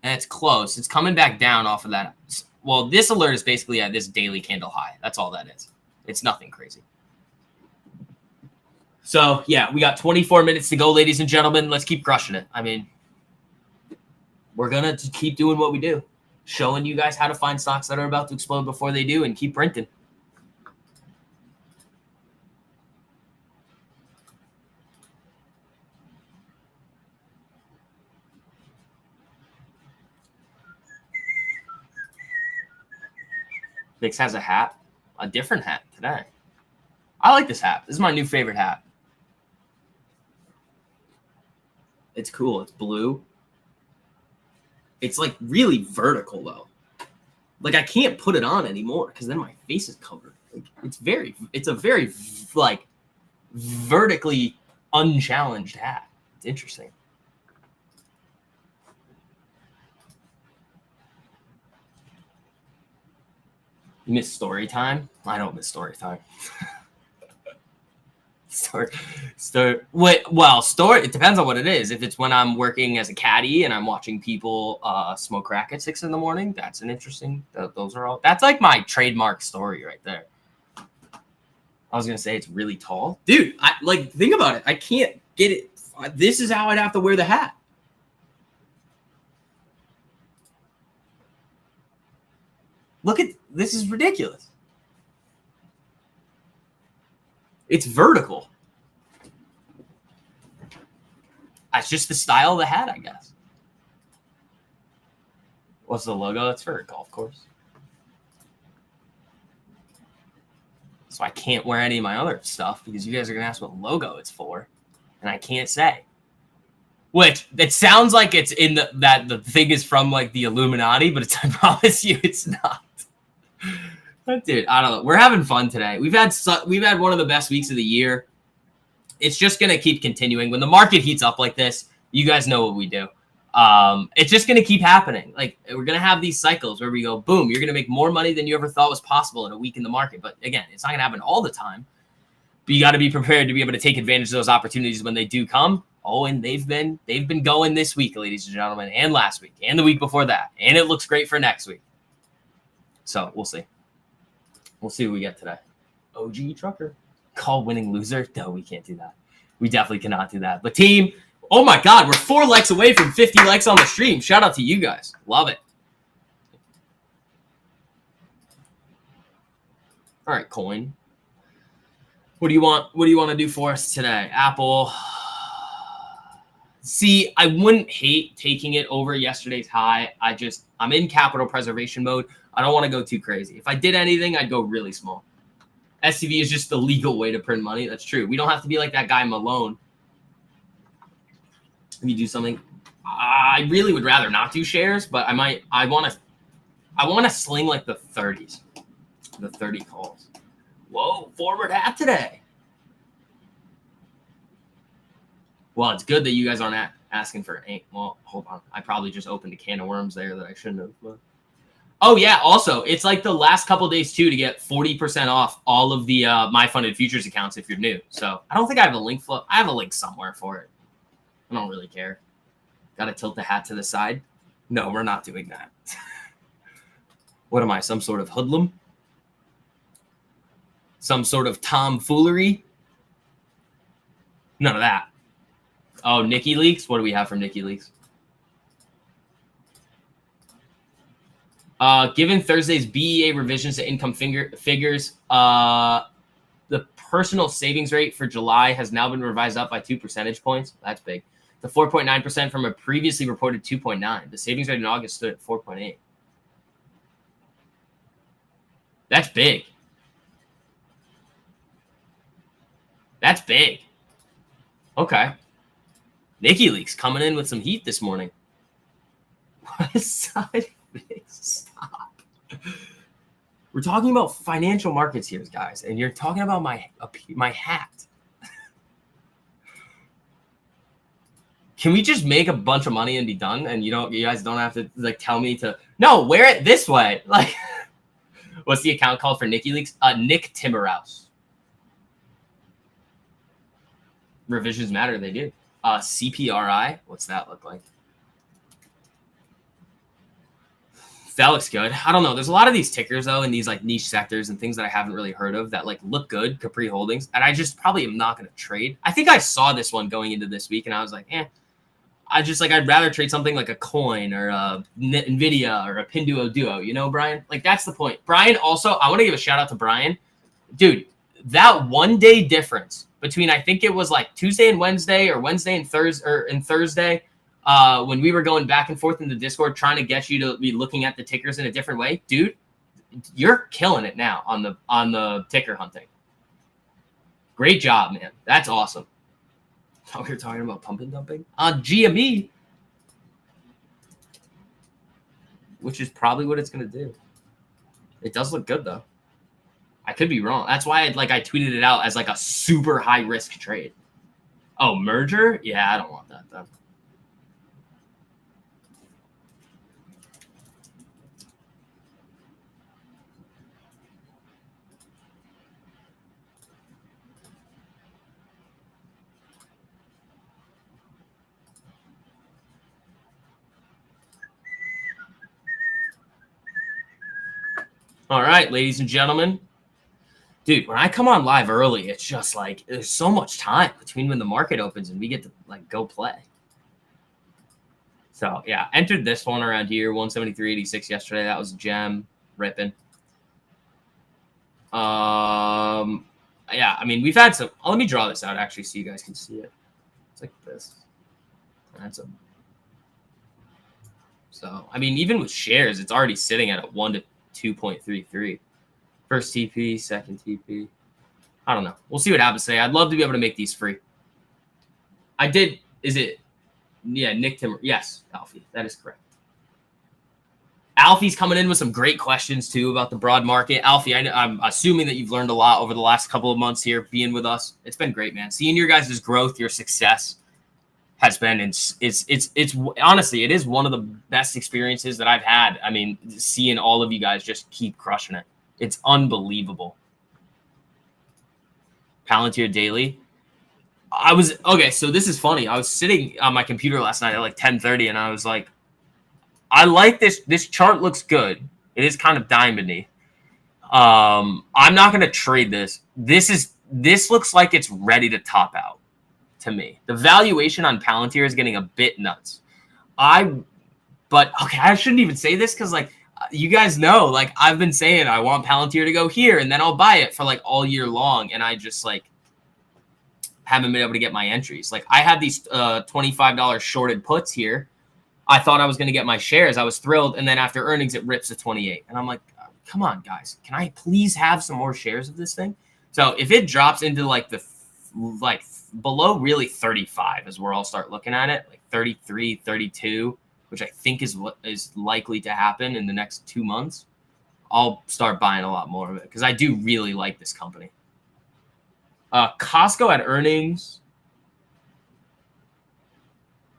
And it's close. It's coming back down off of that. Well, this alert is basically at this daily candle high. That's all that is. It's nothing crazy. So, yeah, we got 24 minutes to go, ladies and gentlemen. Let's keep crushing it. I mean, we're going to keep doing what we do. Showing you guys how to find stocks that are about to explode before they do and keep printing. Vix has a hat, a different hat today. I like this hat. This is my new favorite hat. It's cool. It's blue. It's like really vertical though. Like I can't put it on anymore because then my face is covered. Like it's a very like vertically unchallenged hat. It's interesting. You miss story time? I don't miss story time. Story. It depends on what it is. If it's when I'm working as a caddy and I'm watching people smoke crack at 6 a.m, that's an interesting. Those are all. That's like my trademark story right there. I was gonna say it's really tall, dude. Think about it. I can't get it. This is how I'd have to wear the hat. Look at this. Is ridiculous. It's vertical. That's just the style of the hat, I guess. What's the logo? It's for a golf course. So I can't wear any of my other stuff because you guys are going to ask what logo it's for. And I can't say. Which, it sounds like it's in the thing is from like the Illuminati, but I promise you it's not. Dude, I don't know. We're having fun today. We've had one of the best weeks of the year. It's just going to keep continuing. When the market heats up like this, you guys know what we do. It's just going to keep happening. Like we're going to have these cycles where we go, boom, you're going to make more money than you ever thought was possible in a week in the market. But again, it's not going to happen all the time. But you got to be prepared to be able to take advantage of those opportunities when they do come. Oh, and they've been going this week, ladies and gentlemen, and last week, and the week before that. And it looks great for next week. So we'll see. We'll see what we get today. OG Trucker. Call winning loser? No, we can't do that. We definitely cannot do that. But team, oh my God, we're 4 likes away from 50 likes on the stream. Shout out to you guys. Love it. All right, coin. What do you want? What do you want to do for us today? Apple. See, I wouldn't hate taking it over yesterday's high. I'm in capital preservation mode. I don't want to go too crazy. If I did anything, I'd go really small. SCV is just the legal way to print money. That's true. We don't have to be like that guy Malone. If you do something, I really would rather not do shares, but I want to sling like the 30s, the 30 calls. Whoa, forward hat today. Well, it's good that you guys aren't asking for 8. Well, hold on. I probably just opened a can of worms there that I shouldn't have. But Oh yeah. Also, it's like the last couple days too to get 40% off all of the My Funded Futures accounts if you're new. So I don't think I have a link. I have a link somewhere for it. I don't really care. Got to tilt the hat to the side. No, we're not doing that. What am I? Some sort of hoodlum? Some sort of tomfoolery? None of that. Oh, Nikki Leaks. What do we have from Nikki Leaks? Given Thursday's BEA revisions to income figures, the personal savings rate for July has now been revised up by 2 percentage points. That's big. To 4.9% from a previously reported 2.9. The savings rate in August stood at 4.8. That's big. That's big. Okay. Nikki Leaks coming in with some heat this morning. What side? Stop. We're talking about financial markets here, guys, and you're talking about my hat. Can we just make a bunch of money and be done? And you guys don't have to like tell me to wear it this way. Like, what's the account called for Nikki Leaks? Nick Timmerhouse. Revisions matter. They do. CPRI. What's that look like? That looks good. I don't know. There's a lot of these tickers though in these like niche sectors and things that I haven't really heard of that like look good. Capri Holdings, and I just probably am not going to trade. I think I saw this one going into this week, and I was like, I'd rather trade something like a Coin or a Nvidia or a Pinduoduo. Brian. Like that's the point. Brian. Also, I want to give a shout out to Brian, dude. That 1 day difference between I think it was like Tuesday and Wednesday or Wednesday and Thursday. When we were going back and forth in the Discord trying to get you to be looking at the tickers in a different way, dude, you're killing it now on the ticker hunting. Great job, man. That's awesome. Oh, we were talking about pump and dumping on GME, which is probably what it's going to do. It does look good though. I could be wrong. That's why I tweeted it out as like a super high risk trade. Oh, merger? Yeah, I don't want that though. All right, ladies and gentlemen. Dude, when I come on live early, it's just like there's so much time between when the market opens and we get to like go play. So yeah, entered this one around here, 173.86 yesterday. That was a gem, ripping. Yeah, I mean we've had some. Let me draw this out actually so you guys can see it. It's like this. That's a. So I mean, even with shares, it's already sitting at a 1 to 2.33. First TP, second TP. I don't know. We'll see what happens today. I'd love to be able to make these free. I did. Is it? Yeah, Nick Timmer. Yes, Alfie. That is correct. Alfie's coming in with some great questions, too, about the broad market. Alfie, I'm assuming that you've learned a lot over the last couple of months here being with us. It's been great, man. Seeing your guys' growth, your success has been, it's honestly, it is one of the best experiences that I've had. I mean, seeing all of you guys just keep crushing it. It's unbelievable. Palantir Daily. So this is funny. I was sitting on my computer last night at like 10:30 and I was like, I like this. This chart looks good. It is kind of diamondy. I'm not going to trade this. This looks like it's ready to top out to me. The valuation on Palantir is getting a bit nuts. I shouldn't even say this because like, you guys know, like I've been saying I want Palantir to go here and then I'll buy it for like all year long. And I just like haven't been able to get my entries. Like I had these $25 shorted puts here. I thought I was going to get my shares. I was thrilled. And then after earnings, it rips to 28. And I'm like, come on, guys. Can I please have some more shares of this thing? So if it drops into like below really 35 is where I'll start looking at it, like 33, 32. Which I think is what is likely to happen in the next 2 months, I'll start buying a lot more of it because I do really like this company. Costco at earnings.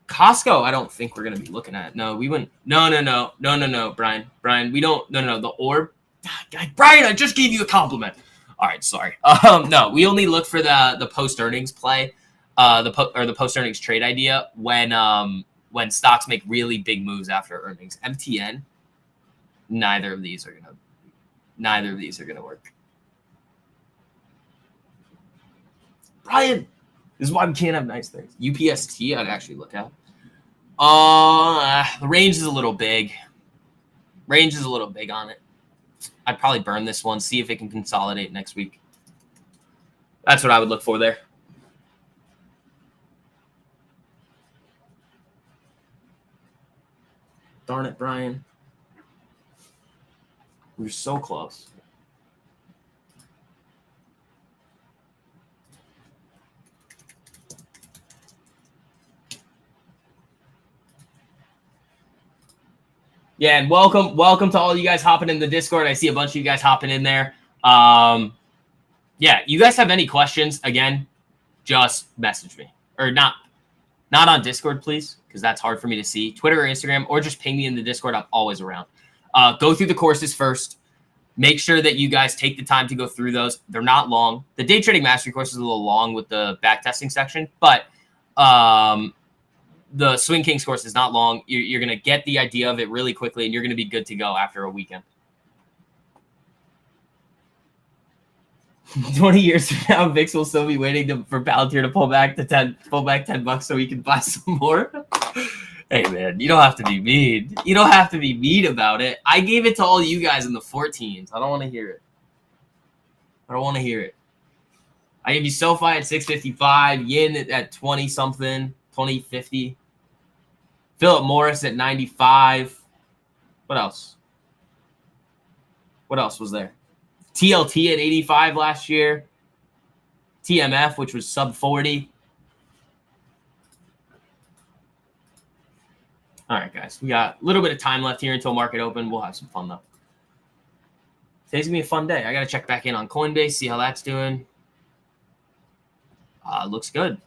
Costco, I don't think we're going to be looking at. No, we wouldn't. No, Brian, we don't. No, the orb. Brian, I just gave you a compliment. All right, sorry. No, we only look for the post earnings play, the post earnings trade idea when stocks make really big moves after earnings. MTN, neither of these are gonna work. Brian, this is why we can't have nice things. UPST, I'd actually look at. The range is a little big. Range is a little big on it. I'd probably burn this one, see if it can consolidate next week. That's what I would look for there. Darn it, Brian. We're so close. Yeah, and welcome to all you guys hopping in the Discord. I see a bunch of you guys hopping in there. Yeah, you guys have any questions, again, just message me. Or not on Discord, please, because that's hard for me to see. Twitter or Instagram, or just ping me in the Discord. I'm always around. Go through the courses first. Make sure that you guys take the time to go through those. They're not long. The Day Trading Mastery course is a little long with the backtesting section, but the Swing Kings course is not long. You're going to get the idea of it really quickly, and you're going to be good to go after a weekend. 20 years from now, Vix will still be waiting for Palantir to pull back $10 so he can buy some more. Hey, man, you don't have to be mean. You don't have to be mean about it. I gave it to all you guys in the 14s. I don't want to hear it. I gave you Sofi at 655, Yin at 20-something, 2050. Philip Morris at 95. What else? What else was there? TLT at 85 last year. TMF, which was sub 40. All right, guys. We got a little bit of time left here until market open. We'll have some fun, though. Today's going to be a fun day. I got to check back in on Coinbase, see how that's doing. Looks good.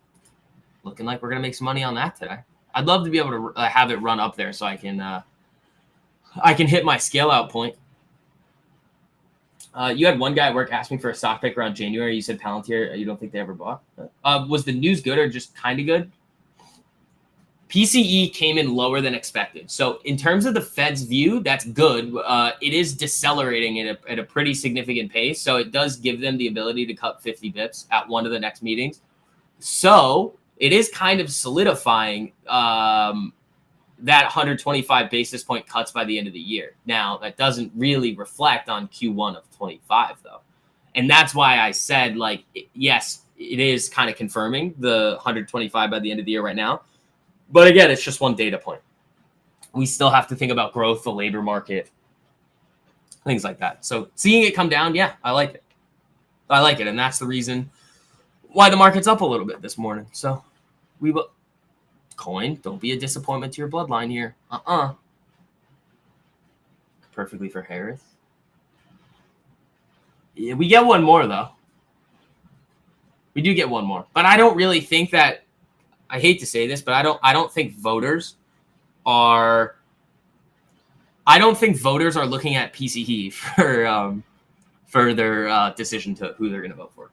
Looking like we're going to make some money on that today. I'd love to be able to have it run up there so I can hit my scale out point. You had one guy at work ask me for a stock pick around January. You said Palantir, you don't think they ever bought. Was the news good or just kind of good? PCE came in lower than expected. So in terms of the Fed's view, that's good. It is decelerating at a pretty significant pace. So it does give them the ability to cut 50 bips at one of the next meetings. So it is kind of solidifying that 125 basis point cuts by the end of the year. Now, that doesn't really reflect on Q1 of 25, though. And that's why I said, like, yes, it is kind of confirming the 125 by the end of the year right now. But again, it's just one data point. We still have to think about growth, the labor market, things like that. So seeing it come down, yeah, I like it. And that's the reason why the market's up a little bit this morning. So we will. Coin, don't be a disappointment to your bloodline here. Perfectly for Harris. Yeah, we get one more, though. We do get one more. But I don't really think that. I hate to say this, but I don't think voters are looking at PCE for their decision to who they're going to vote for.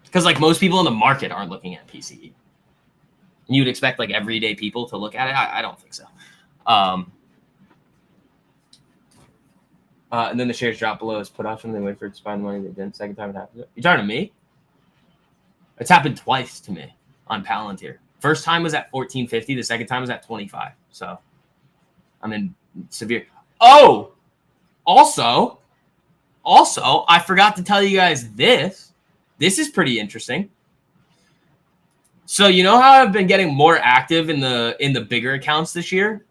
Because like most people in the market aren't looking at PCE. And you'd expect like everyday people to look at it. I don't think so. And then the shares drop below as put option. They wait for it to find the money. They didn't. Second time it happened. You talking to me? It's happened twice to me on Palantir. First time was at 1450. The second time was at 25. So I'm in severe. Oh, also, I forgot to tell you guys this. This is pretty interesting. So you know how I've been getting more active in the bigger accounts this year?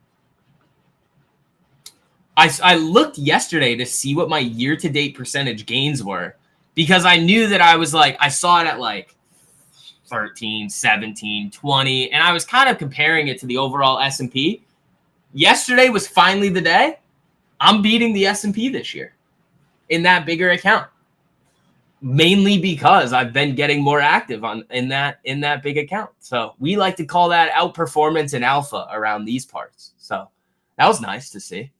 I looked yesterday to see what my year-to-date percentage gains were because I knew that I was like, I saw it at like 13, 17, 20, and I was kind of comparing it to the overall S&P. Yesterday was finally the day. I'm beating the S&P this year in that bigger account. mainly because I've been getting more active in that big account. So we like to call that outperformance and alpha around these parts. So that was nice to see.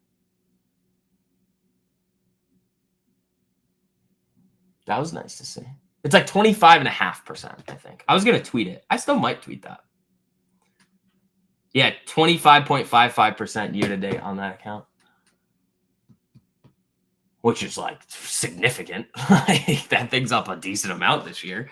That was nice to see. It's like 25.5%, I think. I was going to tweet it. I still might tweet that. Yeah, 25.55% year to date on that account. Which is like significant. That thing's up a decent amount this year.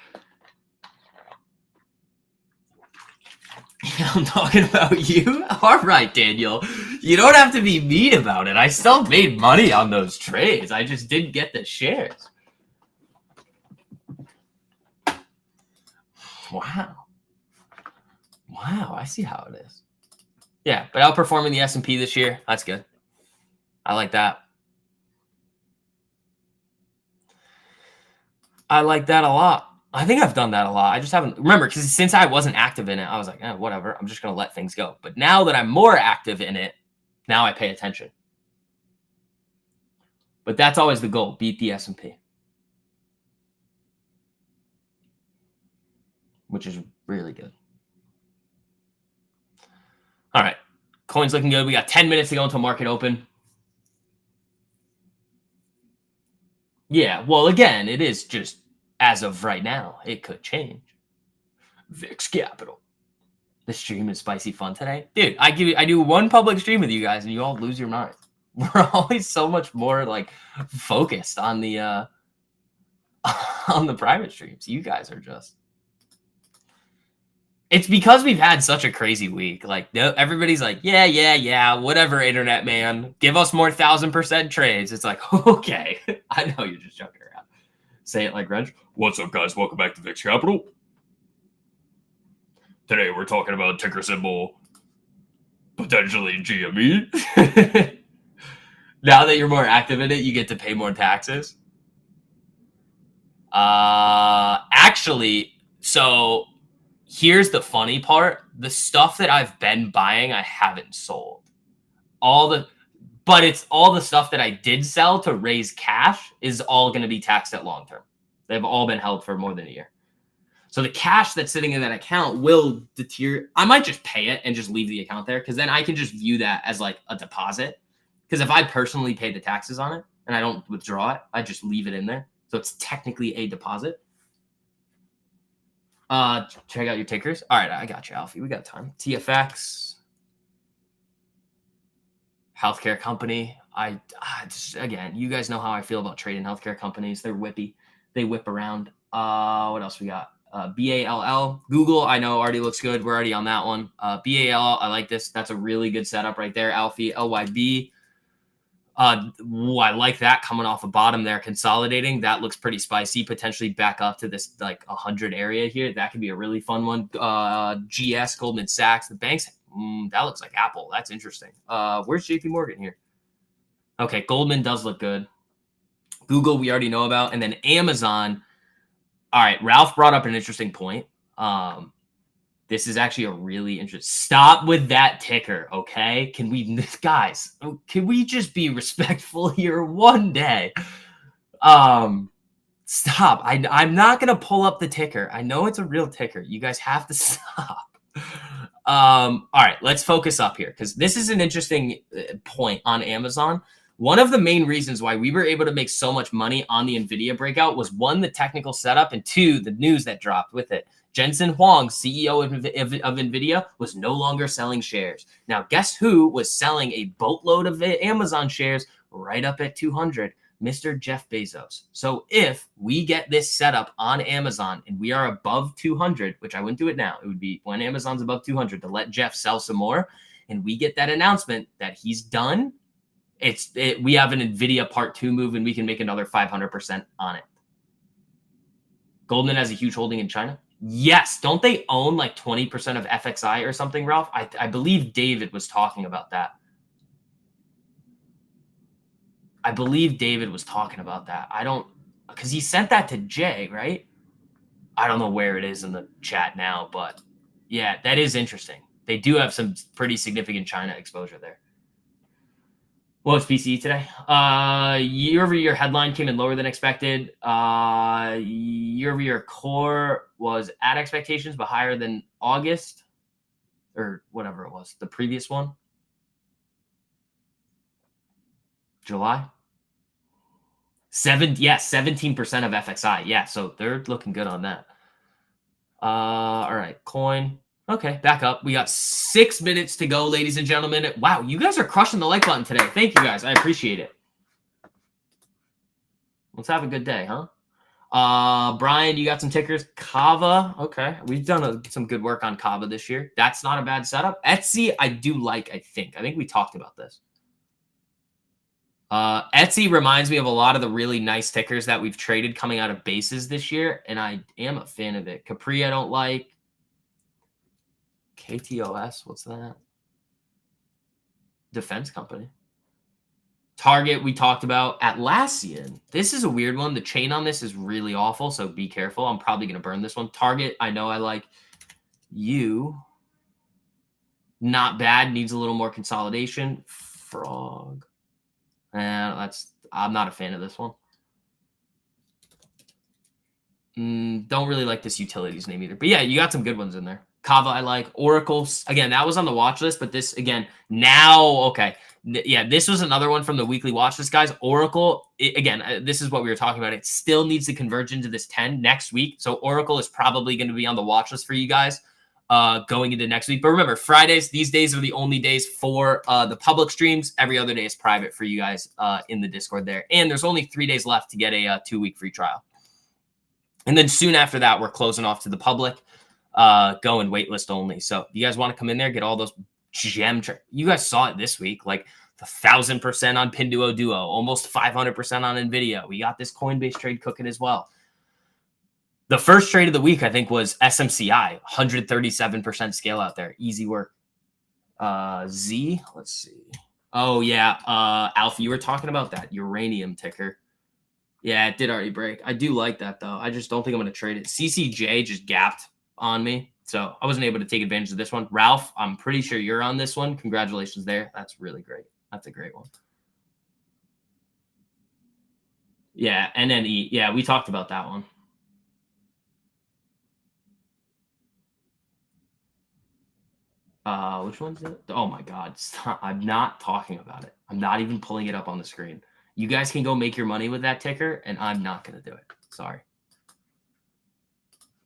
I'm talking about you? All right, Daniel. You don't have to be mean about it. I still made money on those trades. I just didn't get the shares. Wow. Wow, I see how it is. Yeah, but outperforming the S&P this year, that's good. I like that. I like that a lot. I think I've done that a lot. I just haven't remember because since I wasn't active in it, I was like, whatever. I'm just gonna let things go. But now that I'm more active in it, now I pay attention. But that's always the goal: beat the S&P, which is really good. All right, coin's looking good. We got 10 minutes to go until market open. Yeah, well, again, it is just as of right now. It could change. VIX Capital. The stream is spicy fun today, dude. I do one public stream with you guys, and you all lose your mind. We're always so much more like focused on the on the private streams. You guys are just. It's because we've had such a crazy week. Like everybody's like, yeah, whatever, internet man. Give us more 1,000% trades. It's like, okay, I know you're just joking around. Say it like Wrench. What's up, guys? Welcome back to VIX Capital. Today we're talking about ticker symbol potentially GME. Now that you're more active in it, you get to pay more taxes. Actually, so here's the funny part. The stuff that I've been buying, I haven't sold. But it's all the stuff that I did sell to raise cash is all going to be taxed at long term. They've all been held for more than a year. So the cash that's sitting in that account will deteriorate. I might just pay it and just leave the account there because then I can just view that as like a deposit. Because if I personally pay the taxes on it and I don't withdraw it, I just leave it in there. So it's technically a deposit. Check out your tickers. All right, I got you, Alfie. We got time. TFX, healthcare company. Again, you guys know how I feel about trading healthcare companies. They're whippy. They whip around. What else we got? BALL. Google, I know already looks good. We're already on that one. BAL, I like this. That's a really good setup right there. Alfie, LYB. I like that coming off the bottom there, consolidating. That looks pretty spicy. Potentially back up to this like 100 area here. That could be a really fun one. GS, Goldman Sachs, the banks. That looks like Apple. That's interesting. Where's JP Morgan here? Okay, Goldman does look good. Google, we already know about. And then Amazon. All right, Ralph brought up an interesting point. This is actually a really interesting. Stop with that ticker, okay? Can we just be respectful here one day? Stop. I'm not gonna pull up the ticker. I know it's a real ticker. You guys have to stop. All right, let's focus up here because this is an interesting point on Amazon. One of the main reasons why we were able to make so much money on the NVIDIA breakout was one, the technical setup, and two, the news that dropped with it. Jensen Huang, CEO of NVIDIA, was no longer selling shares. Now, guess who was selling a boatload of Amazon shares right up at 200? Mr. Jeff Bezos. So if we get this setup on Amazon and we are above 200, which I wouldn't do it now, it would be when Amazon's above 200 to let Jeff sell some more, and we get that announcement that he's done, we have an NVIDIA part 2 move and we can make another 500% on it. Goldman has a huge holding in China. Yes. Don't they own like 20% of FXI or something, Ralph? I believe David was talking about that. Because he sent that to Jay, right? I don't know where it is in the chat now, but yeah, that is interesting. They do have some pretty significant China exposure there. What was PCE today? Year-over-year headline came in lower than expected. Year-over-year core was at expectations, but higher than August or whatever it was, the previous one. July. 17% of FXI. Yeah, so they're looking good on that. All right, coin. Okay, back up. We got 6 minutes to go, ladies and gentlemen. Wow, you guys are crushing the like button today. Thank you, guys. I appreciate it. Let's have a good day, huh? Brian, you got some tickers. Kava. Okay, we've done some good work on Kava this year. That's not a bad setup. Etsy, I do like, I think we talked about this. Etsy reminds me of a lot of the really nice tickers that we've traded coming out of bases this year, and I am a fan of it. Capri, I don't like. KTOS, what's that? Defense company. Target, we talked about. Atlassian. This is a weird one. The chain on this is really awful, so be careful. I'm probably going to burn this one. Target, I know I like. You. Not bad. Needs a little more consolidation. Frog. I'm not a fan of this one. Don't really like this utilities name either. But yeah, you got some good ones in there. Kava, I like. Oracle, again, that was on the watch list, but this, again, now, okay. Yeah, this was another one from the weekly watch list, guys. Oracle, again, this is what we were talking about. It still needs to converge into this 10 next week. So Oracle is probably going to be on the watch list for you guys going into next week. But remember, Fridays, these days are the only days for the public streams. Every other day is private for you guys in the Discord there. And there's only 3 days left to get a 2-week free trial. And then soon after that, we're closing off to the public, going waitlist only. So you guys want to come in there, get all those gem you guys saw it this week, like the 1,000% on Pinduo Duo, almost 500% on NVIDIA. We got this Coinbase trade cooking as well. The first trade of the week, I think, was SMCI, 137% scale out there. Easy work. Z, let's see. Oh, yeah. Alpha, you were talking about that uranium ticker. Yeah, it did already break. I do like that, though. I just don't think I'm going to trade it. CCJ just gapped on me, so I wasn't able to take advantage of this one. Ralph, I'm pretty sure you're on this one. Congratulations there. That's really great. That's a great one. Yeah, NNE. Yeah, we talked about that one. Which one's it? Oh, my God. Stop. I'm not talking about it. I'm not even pulling it up on the screen. You guys can go make your money with that ticker, and I'm not going to do it. Sorry.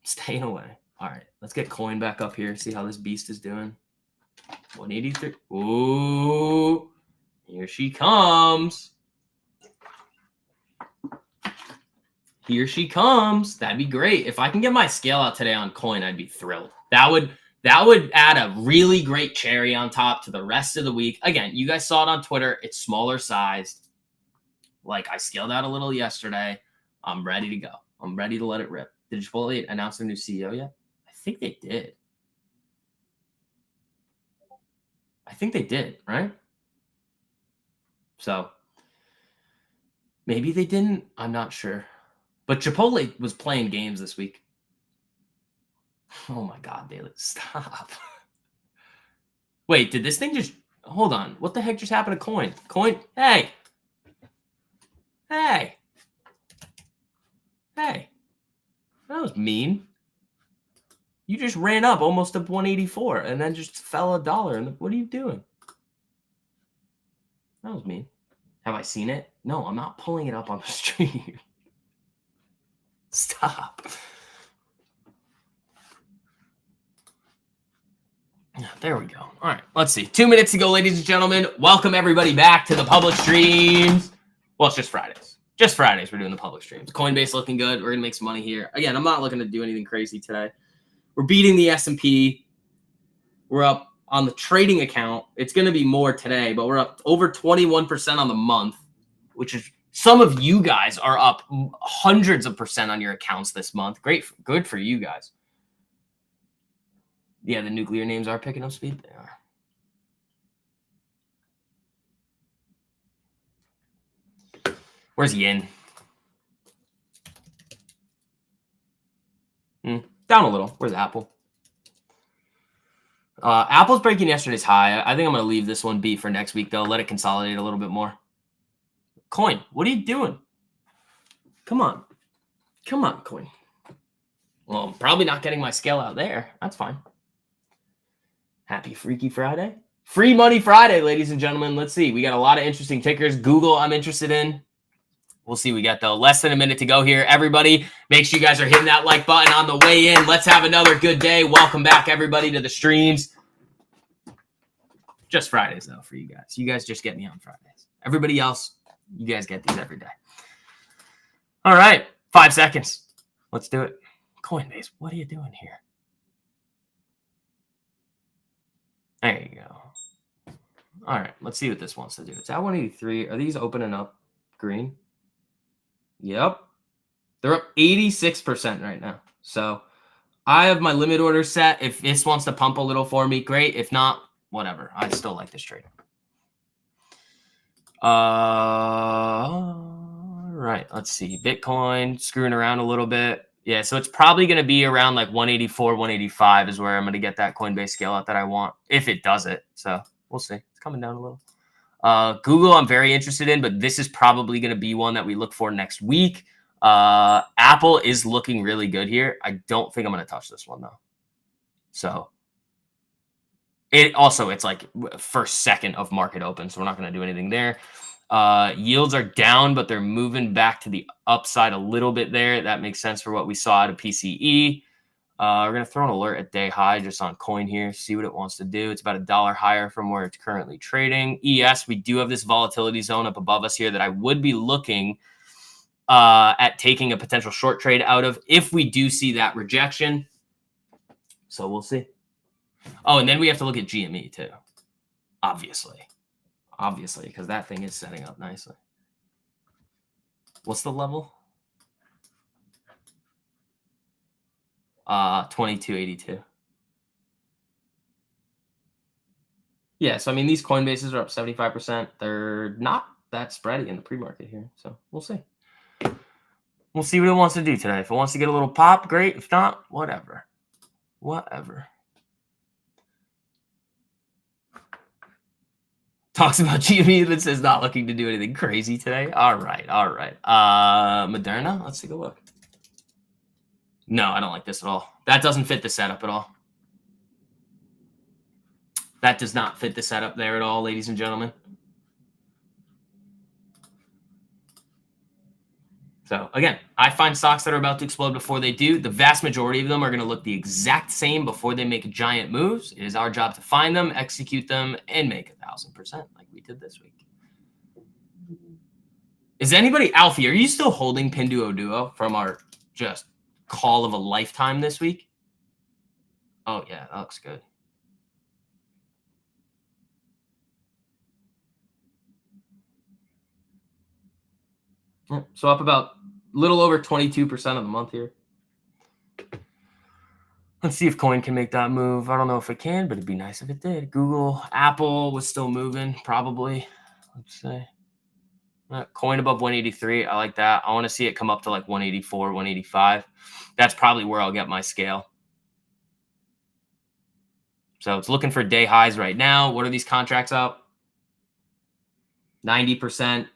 Staying away. All right, let's get coin back up here. See how this beast is doing. 183. Ooh, here she comes. Here she comes. That'd be great. If I can get my scale out today on coin, I'd be thrilled. That would add a really great cherry on top to the rest of the week. Again, you guys saw it on Twitter. It's smaller sized. Like, I scaled out a little yesterday. I'm ready to go. I'm ready to let it rip. Did Chipotle announce their new CEO yet? I think they did. Right? So maybe they didn't. I'm not sure. But Chipotle was playing games this week. Oh, my God, Daily. Stop. Wait, did this thing just... Hold on. What the heck just happened to coin? Coin? Hey. Hey. Hey. That was mean. You just ran up almost to 184 and then just fell $1. And what are you doing? That was mean. Have I seen it? No, I'm not pulling it up on the stream. Stop. There we go. All right, let's see. 2 minutes to go, ladies and gentlemen. Welcome everybody back to the public streams. Well, it's just Fridays. Just Fridays we're doing the public streams. Coinbase looking good. We're going to make some money here. Again, I'm not looking to do anything crazy today. We're beating the S&P. We're up on the trading account. It's going to be more today, but we're up over 21% on the month, which is some of you guys are up hundreds of percent on your accounts this month. Great. Good for you guys. Yeah, the nuclear names are picking up speed. They are. Where's Yin? Down a little. Where's Apple? Apple's breaking yesterday's high. I think I'm going to leave this one be for next week, though. Let it consolidate a little bit more. Coin, what are you doing? Come on. Come on, Coin. Well, I'm probably not getting my scale out there. That's fine. Happy Freaky Friday. Free Money Friday, ladies and gentlemen. Let's see. We got a lot of interesting tickers. Google, I'm interested in. We'll see. We got, though, less than a minute to go here. Everybody, make sure you guys are hitting that like button on the way in. Let's have another good day. Welcome back, everybody, to the streams. Just Fridays, though, for you guys. You guys just get me on Fridays. Everybody else, you guys get these every day. All right. 5 seconds. Let's do it. Coinbase, what are you doing here? There you go. All right. Let's see what this wants to do. It's at 183. Are these opening up green? Yep. They're up 86% right now. So I have my limit order set. If this wants to pump a little for me, great. If not, whatever. I still like this trade. Right. Let's see. Bitcoin screwing around a little bit. Yeah, so it's probably going to be around like 184, 185 is where I'm going to get that Coinbase scale out that I want, if it does it. So we'll see. It's coming down a little. Google, I'm very interested in, but this is probably going to be one that we look for next week. Apple is looking really good here. I don't think I'm going to touch this one, though. So it's like first second of market open, so we're not going to do anything there. Yields are down, but they're moving back to the upside a little bit there. That makes sense for what we saw out of PCE. We're going to throw an alert at day high just on coin here, see what it wants to do. It's about $1 higher from where it's currently trading. ES, we do have this volatility zone up above us here that I would be looking at taking a potential short trade out of if we do see that rejection. So we'll see. Oh, and then we have to look at GME too, obviously, because that thing is setting up nicely. What's the level? 2282. Yeah, so I mean, these Coinbases are up 75%. They're not that spready in the pre-market here, so we'll see. We'll see what it wants to do today. If it wants to get a little pop, great. If not, whatever. Talks about GME that says not looking to do anything crazy today. All right. Moderna, let's take a look. No, I don't like this at all. That doesn't fit the setup at all. That does not fit the setup there at all, ladies and gentlemen. So, again, I find stocks that are about to explode before they do. The vast majority of them are going to look the exact same before they make giant moves. It is our job to find them, execute them, and make 1,000% like we did this week. Is anybody, Alfie, are you still holding Pinduoduo from our just call of a lifetime this week? Oh, yeah, that looks good. So up about a little over 22% of the month here. Let's see if Coin can make that move. I don't know if it can, but it'd be nice if it did. Google, Apple was still moving, probably. Let's see. Coin above 183. I like that. I want to see it come up to like 184, 185. That's probably where I'll get my scale. So it's looking for day highs right now. What are these contracts up? 90%.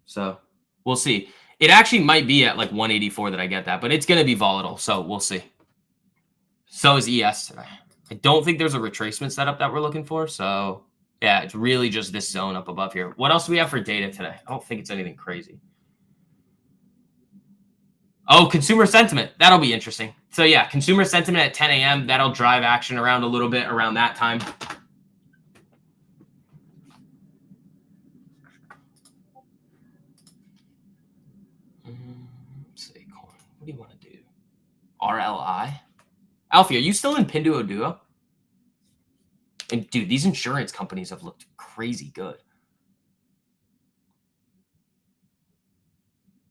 So we'll see. It actually might be at like 184 that I get that, but it's going to be volatile. So we'll see. So is ES today. I don't think there's a retracement setup that we're looking for. So yeah, it's really just this zone up above here. What else do we have for data today? I don't think it's anything crazy. Oh, consumer sentiment. That'll be interesting. So yeah, consumer sentiment at 10 a.m. That'll drive action around a little bit around that time. What do you want to do? RLI? Alfie, are you still in Pinduoduo? And dude, these insurance companies have looked crazy good.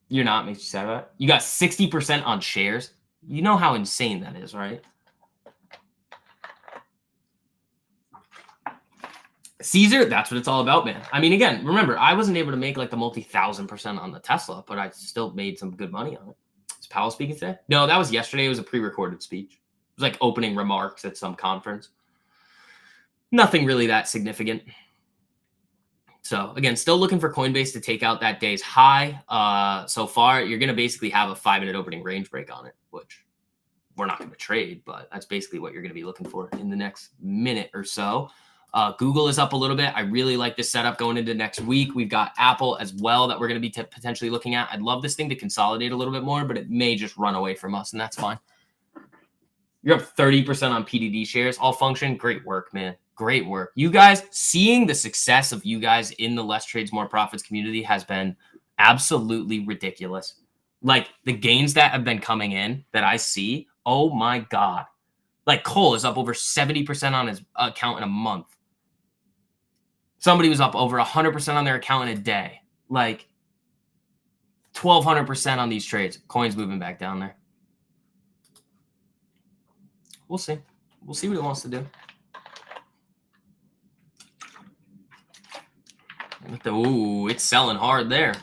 You're not, makes you sad about it? You got 60% on shares. You know how insane that is, right? Caesar, that's what it's all about, man. I mean, again, remember, I wasn't able to make like the multi-1,000% on the Tesla, but I still made some good money on it. Is Powell speaking today? No, that was yesterday. It was a pre-recorded speech. It was like opening remarks at some conference. Nothing really that significant. So again, still looking for Coinbase to take out that day's high. So far, you're going to basically have a 5-minute opening range break on it, which we're not going to trade, but that's basically what you're going to be looking for in the next minute or so. Google is up a little bit. I really like this setup going into next week. We've got Apple as well that we're going to be potentially looking at. I'd love this thing to consolidate a little bit more, but it may just run away from us, and that's fine. You're up 30% on PDD shares. All function. Great work, man. Great work. You guys, seeing the success of you guys in the Less Trades, More Profits community has been absolutely ridiculous. Like the gains that have been coming in that I see, oh my God. Like Cole is up over 70% on his account in a month. Somebody was up over 100% on their account in a day. Like 1,200% on these trades. Coin's moving back down there. We'll see. We'll see what it wants to do. Ooh, it's selling hard there.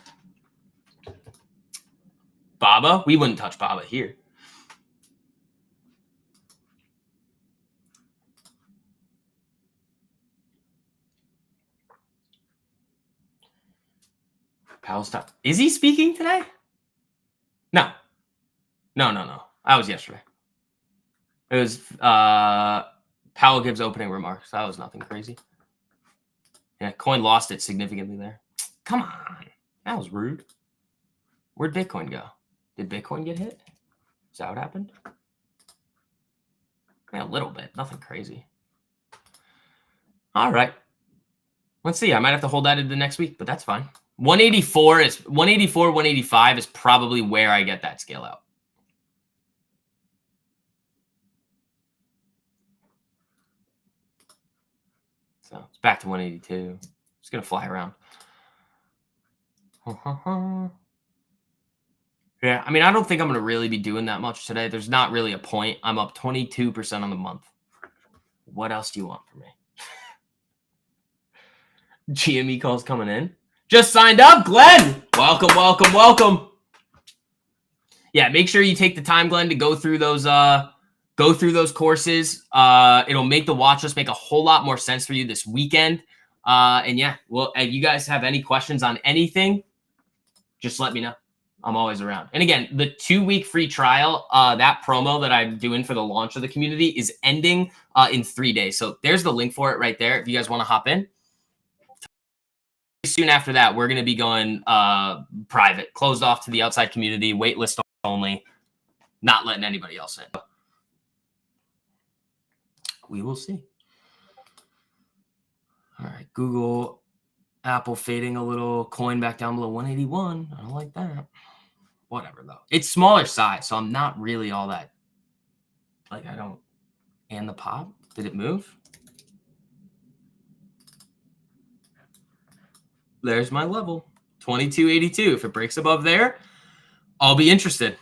Baba? We wouldn't touch Baba here. Palestine. Is he speaking today? No. No. That was yesterday. It was Powell gives opening remarks. That was nothing crazy. Yeah, Coin lost it significantly there. Come on. That was rude. Where'd Bitcoin go? Did Bitcoin get hit? Is that what happened? Yeah, a little bit. Nothing crazy. All right. Let's see. I might have to hold that into next week, but that's fine. 184, 185 is probably where I get that scale out. So it's back to 182. It's going to fly around. Yeah, I mean, I don't think I'm going to really be doing that much today. There's not really a point. I'm up 22% on the month. What else do you want from me? GME calls coming in. Just signed up, Glenn. Welcome. Yeah, make sure you take the time, Glenn, to go through those courses. It'll make the watch list make a whole lot more sense for you this weekend. And yeah, well, if you guys have any questions on anything, just let me know. I'm always around. And again, the 2-week free trial, that promo that I'm doing for the launch of the community is ending in 3 days. So there's the link for it right there if you guys want to hop in. Soon after that, we're going to be going private, closed off to the outside community, waitlist only, not letting anybody else in. We will see. All right, Google, Apple fading a little, Coin back down below 181. I don't like that. Whatever, though. It's smaller size, so I'm not really all that. Like, I don't. And the pop? Did it move? There's my level. 2282. If it breaks above there, I'll be interested.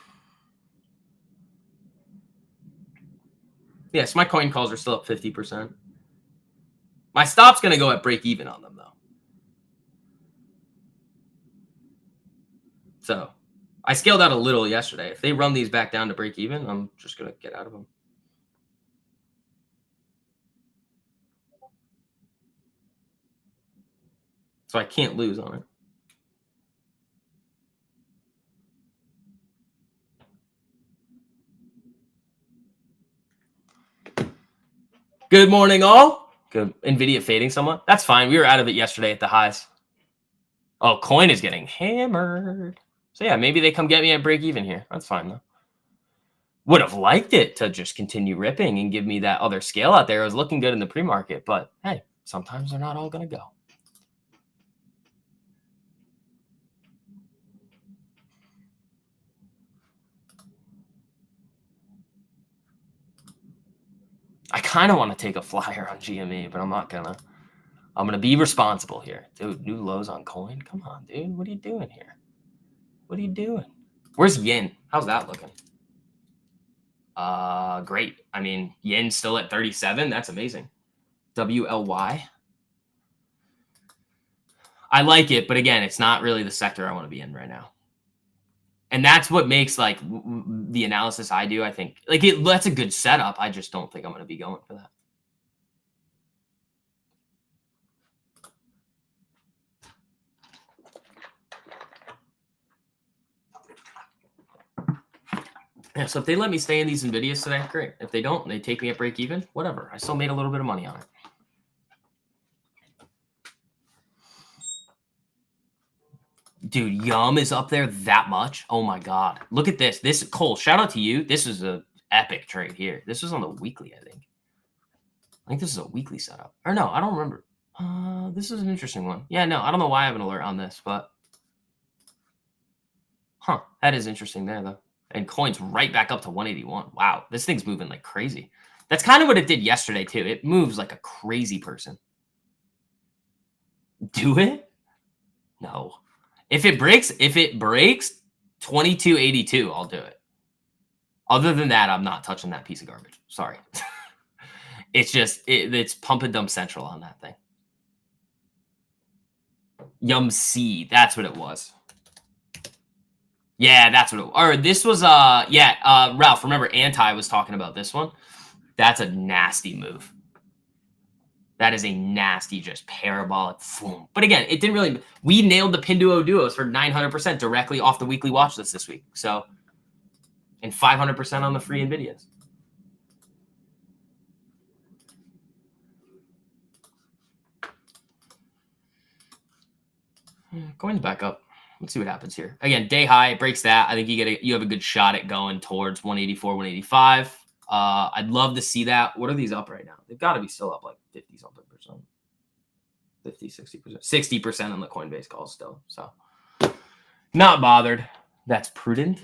Yes, my coin calls are still up 50%. My stop's going to go at break even on them, though. So I scaled out a little yesterday. If they run these back down to break even, I'm just going to get out of them. So I can't lose on it. Good morning, all. Good. NVIDIA fading somewhat. That's fine. We were out of it yesterday at the highs. Oh, coin is getting hammered. So yeah, maybe they come get me at break even here. That's fine, though. Would have liked it to just continue ripping and give me that other scale out there. It was looking good in the pre-market, but hey, sometimes they're not all going to go. I kind of want to take a flyer on GME, but I'm not going to. I'm going to be responsible here. Dude, new lows on coin? Come on, dude. What are you doing here? What are you doing? Where's yen? How's that looking? Great. I mean, yen's still at 37. That's amazing. WLY. I like it, but again, it's not really the sector I want to be in right now. And that's what makes like the analysis I do. I think like that's a good setup. I just don't think I'm going to be going for that. Yeah, so if they let me stay in these NVIDIAs today, great. If they don't, they take me at break even, whatever. I still made a little bit of money on it. Dude, Yum is up there that much. Oh my God. Look at this. This Cole, shout out to you. This is a epic trade here. This was on the weekly, I think. I think this is a weekly setup. Or no, I don't remember. This is an interesting one. Yeah, no, I don't know why I have an alert on this, but that is interesting there though. And coin's right back up to 181. Wow, this thing's moving like crazy. That's kind of what it did yesterday too. It moves like a crazy person. Do it? No. If it breaks 2282, I'll do it. Other than that, I'm not touching that piece of garbage. Sorry. It's just it's pump and dump central on that thing. Yum C, that's what it was. Yeah, that's what it was. Or this was Ralph, remember Anti was talking about this one? That's a nasty move. That is a nasty, just parabolic boom. But again, it didn't really. We nailed the Pinduo duos for 900% directly off the weekly watch list this week. So, and 500% on the free NVIDIAs. Coin's back up. Let's see what happens here. Again, day high, it breaks that. I think you have a good shot at going towards 184, 185. I'd love to see that. What are these up right now? They've got to be still up like 50 something percent. 50, 60%. 60% on the Coinbase calls still. So not bothered. That's prudent.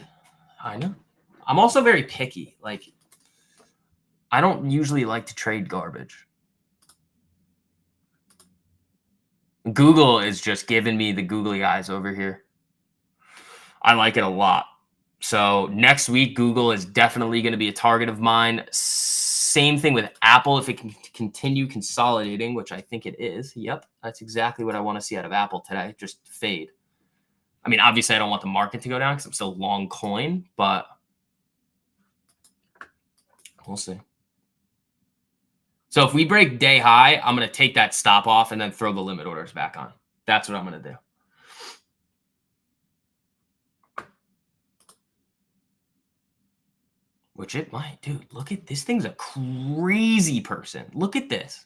I know. I'm also very picky. Like, I don't usually like to trade garbage. Google is just giving me the googly eyes over here. I like it a lot. So next week, Google is definitely going to be a target of mine. Same thing with Apple. If it can continue consolidating, which I think it is. Yep, that's exactly what I want to see out of Apple today. Just fade. I mean, obviously, I don't want the market to go down because I'm still long coin, but we'll see. So if we break day high, I'm going to take that stop off and then throw the limit orders back on. That's what I'm going to do. Which it might. Dude, look at this. Thing's a crazy person. Look at this.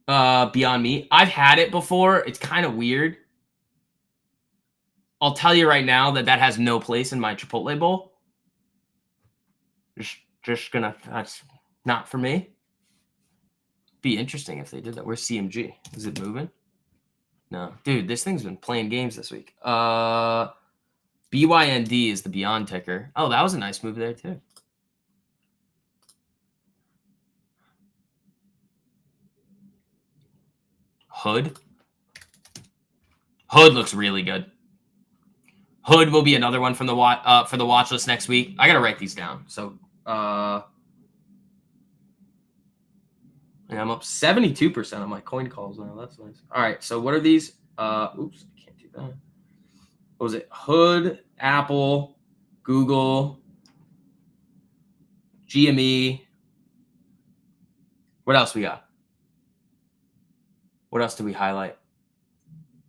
Beyond Me. I've had it before. It's kind of weird. I'll tell you right now that has no place in my Chipotle bowl. That's not for me. Be interesting if they did that. Where's CMG? Is it moving? No. Dude, this thing's been playing games this week. BYND is the Beyond ticker. Oh, that was a nice move there too. Hood. Hood looks really good. Hood will be another one from the for the watch list next week. I gotta write these down. So and I'm up 72% on my coin calls now. That's nice. All right. So what are these? Oops, I can't do that. What was it? Hood, Apple, Google, GME. What else we got? What else do we highlight?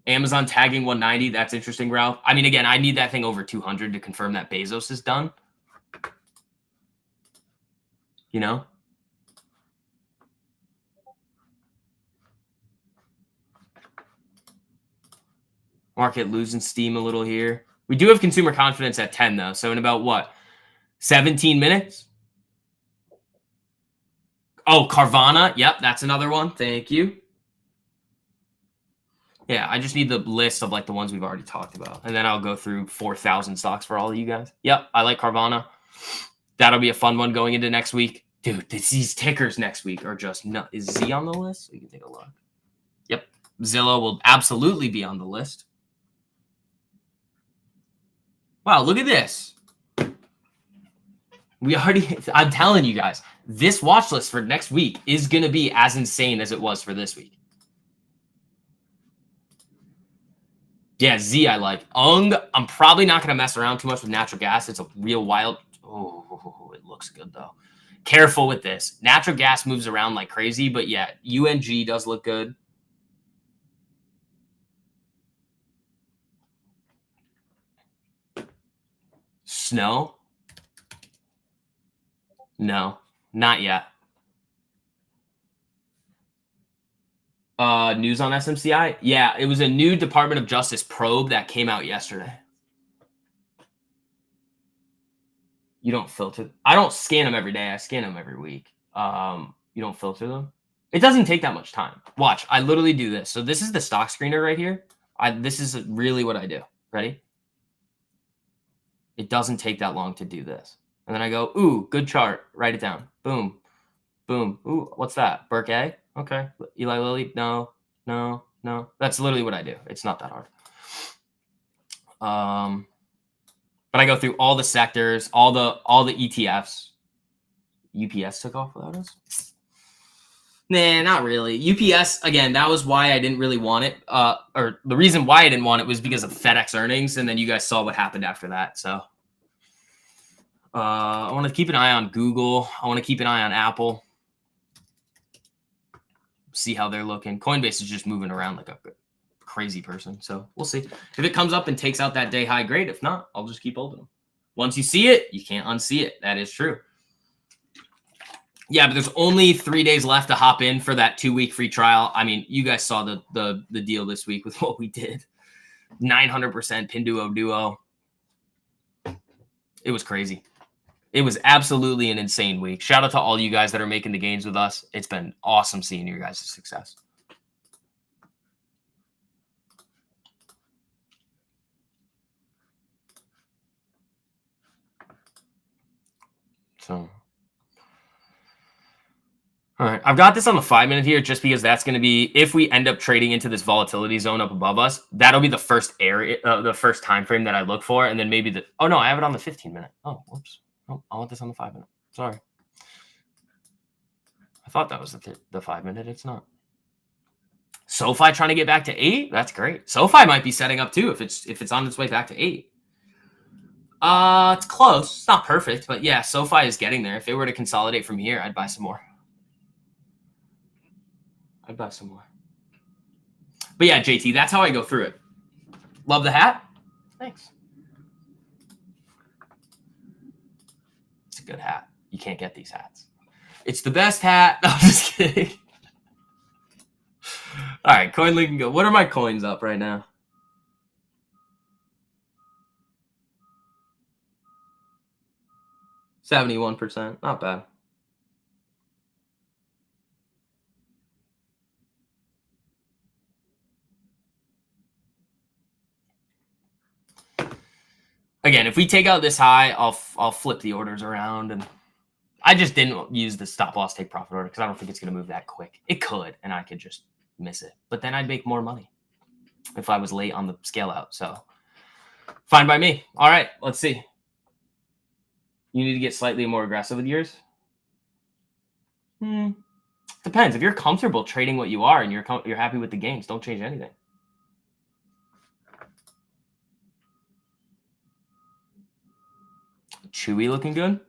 Amazon tagging 190. That's interesting, Ralph. I mean, again, I need that thing over 200 to confirm that Bezos is done. You know? Market losing steam a little here. We do have consumer confidence at 10, though. So in about, what, 17 minutes? Oh, Carvana. Yep, that's another one. Thank you. Yeah, I just need the list of like the ones we've already talked about. And then I'll go through 4,000 stocks for all of you guys. Yep, I like Carvana. That'll be a fun one going into next week. Dude, these tickers next week are just nuts. Is Z on the list? So you can take a look. Yep. Zillow will absolutely be on the list. Wow, look at this. I'm telling you guys, this watch list for next week is going to be as insane as it was for this week. Yeah, Z I like. UNG, I'm probably not going to mess around too much with natural gas. It's a real wild. Oh, it looks good, though. Careful with this. Natural gas moves around like crazy, but yeah, UNG does look good. Snow? No, not yet. News on SMCI? Yeah, it was a new Department of Justice probe that came out yesterday. You don't filter. I don't scan them every day. I scan them every week. You don't filter them. It doesn't take that much time. Watch. I literally do this. So this is the stock screener right here. This is really what I do. Ready? It doesn't take that long to do this. And then I go, ooh, good chart. Write it down. Boom. Boom. Ooh, what's that? Burke A? Okay. Eli Lilly? No. No. No. That's literally what I do. It's not that hard. But I go through all the sectors, all the ETFs. UPS took off without us? Nah, not really. UPS, again, that was why I didn't really want it. Or the reason why I didn't want it was because of FedEx earnings, and then you guys saw what happened after that. So I want to keep an eye on Google. I want to keep an eye on Apple. See how they're looking. Coinbase is just moving around like a crazy person. So we'll see. If it comes up and takes out that day high, great. If not, I'll just keep holding them. Once you see it, you can't unsee it. That is true. Yeah, but there's only 3 days left to hop in for that 2-week free trial. I mean, you guys saw the deal this week with what we did. 900% Pinduo Duo. It was crazy. It was absolutely an insane week. Shout out to all you guys that are making the gains with us. It's been awesome seeing your guys' success. So, all right, I've got this on the 5-minute here just because that's going to be, if we end up trading into this volatility zone up above us, that'll be the first area, the first time frame that I look for, and then maybe the. Oh no, I have it on the 15-minute. Oh, whoops. Oh, I want this on the 5-minute. Sorry, I thought that was the 5-minute. It's not. Sofi trying to get back to 8. That's great. Sofi might be setting up too if it's on its way back to 8. It's close. It's not perfect, but yeah, Sofi is getting there. If it were to consolidate from here, I'd buy some more. I'd buy some more. But yeah, JT, that's how I go through it. Love the hat? Thanks. It's a good hat. You can't get these hats. It's the best hat. No, I'm just kidding. All right, CoinLink can go. What are my coins up right now? %71. Not bad. Again, if we take out this high, I'll flip the orders around, and I just didn't use the stop loss take profit order because I don't think it's going to move that quick. It could, and I could just miss it, but then I'd make more money if I was late on the scale out. So fine by me. All right, let's see. You need to get slightly more aggressive with yours. Depends. If you're comfortable trading what you are and you're happy with the gains, don't change anything. Chewy looking good.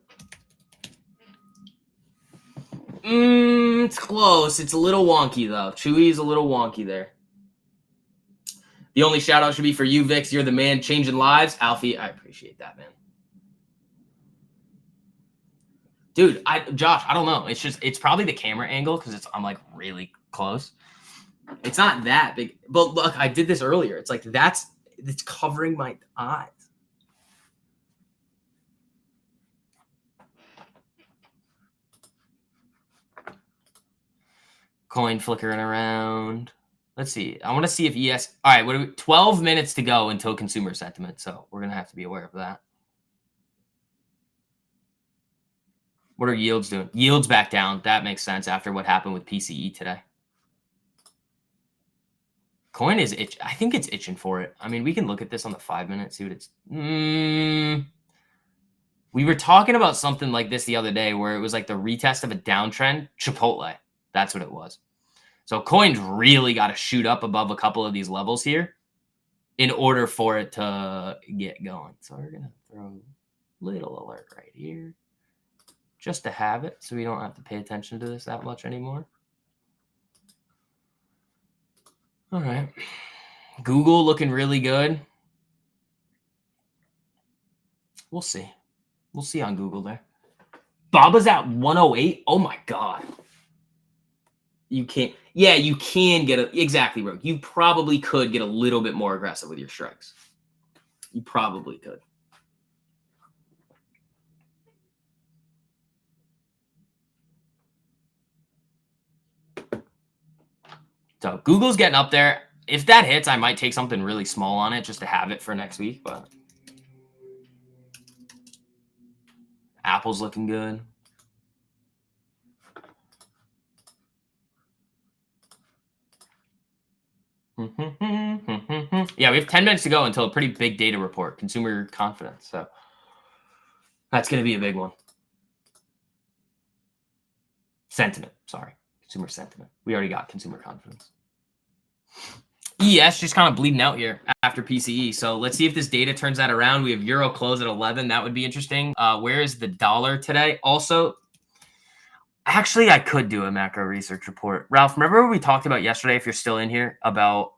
It's close. It's a little wonky though. Chewy's a little wonky there. The only shout out should be for you, Vix. You're the man changing lives. Alfie, I appreciate that, man. Dude, Josh, I don't know. It's probably the camera angle because I'm like really close. It's not that big. But look, I did this earlier. It's like it's covering my eyes. Coin flickering around. Let's see. I want to see if ES. All right, what are we, 12 minutes to go until consumer sentiment. So we're going to have to be aware of that. What are yields doing? Yields back down. That makes sense after what happened with PCE today. Coin is itch. I think it's itching for it. I mean, we can look at this on the 5-minute, see what it's. We were talking about something like this the other day where it was like the retest of a downtrend. Chipotle. That's what it was. So coin's really got to shoot up above a couple of these levels here. in order for it to get going. So we're going to throw a little alert right here just to have it so we don't have to pay attention to this that much anymore. All right. Google looking really good. We'll see. We'll see on Google there. Baba's at 108. Oh my God. You can't. Yeah, you can get exactly, Rogue. You probably could get a little bit more aggressive with your strikes. You probably could. So Google's getting up there. If that hits, I might take something really small on it just to have it for next week. But Apple's looking good. Yeah, we have 10 minutes to go until a pretty big data report, consumer confidence. So that's going to be a big one. Sentiment, sorry. Consumer sentiment. We already got consumer confidence. ES just kind of bleeding out here after PCE. So let's see if this data turns that around. We have Euro close at 11. That would be interesting. Where is the dollar today? Also, actually, I could do a macro research report. Ralph, remember what we talked about yesterday, if you're still in here, about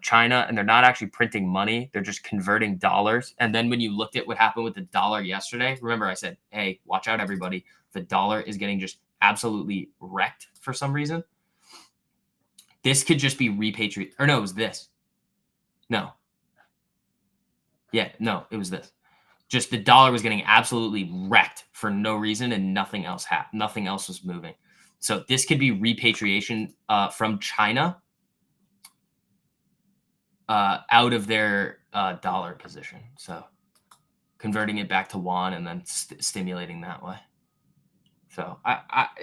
China, and they're not actually printing money. They're just converting dollars. And then when you looked at what happened with the dollar yesterday, remember I said, hey, watch out, everybody. The dollar is getting just absolutely wrecked for some reason. This could just be repatriate. Or no, it was this. No. Yeah, no, it was this. Just the dollar was getting absolutely wrecked for no reason, and nothing else happened. Nothing else was moving. So this could be repatriation from China out of their dollar position. So converting it back to yuan and then stimulating that way. So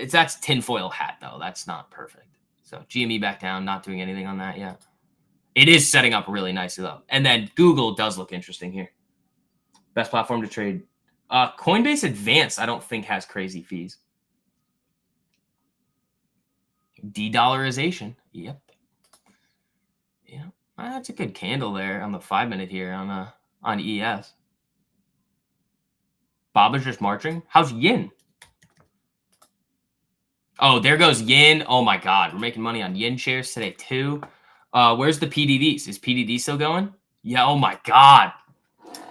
that's tinfoil hat though. That's not perfect. So GME back down, not doing anything on that yet. It is setting up really nicely though. And then Google does look interesting here. Best platform to trade. Coinbase Advanced, I don't think has crazy fees. De-dollarization. Yep. Yeah. That's a good candle there on the 5-minute here on ES. Baba's just marching. How's yin? Oh, there goes yin. Oh my God. We're making money on yin shares today too. Where's the PDDs? Is PDD still going? Yeah. Oh my God.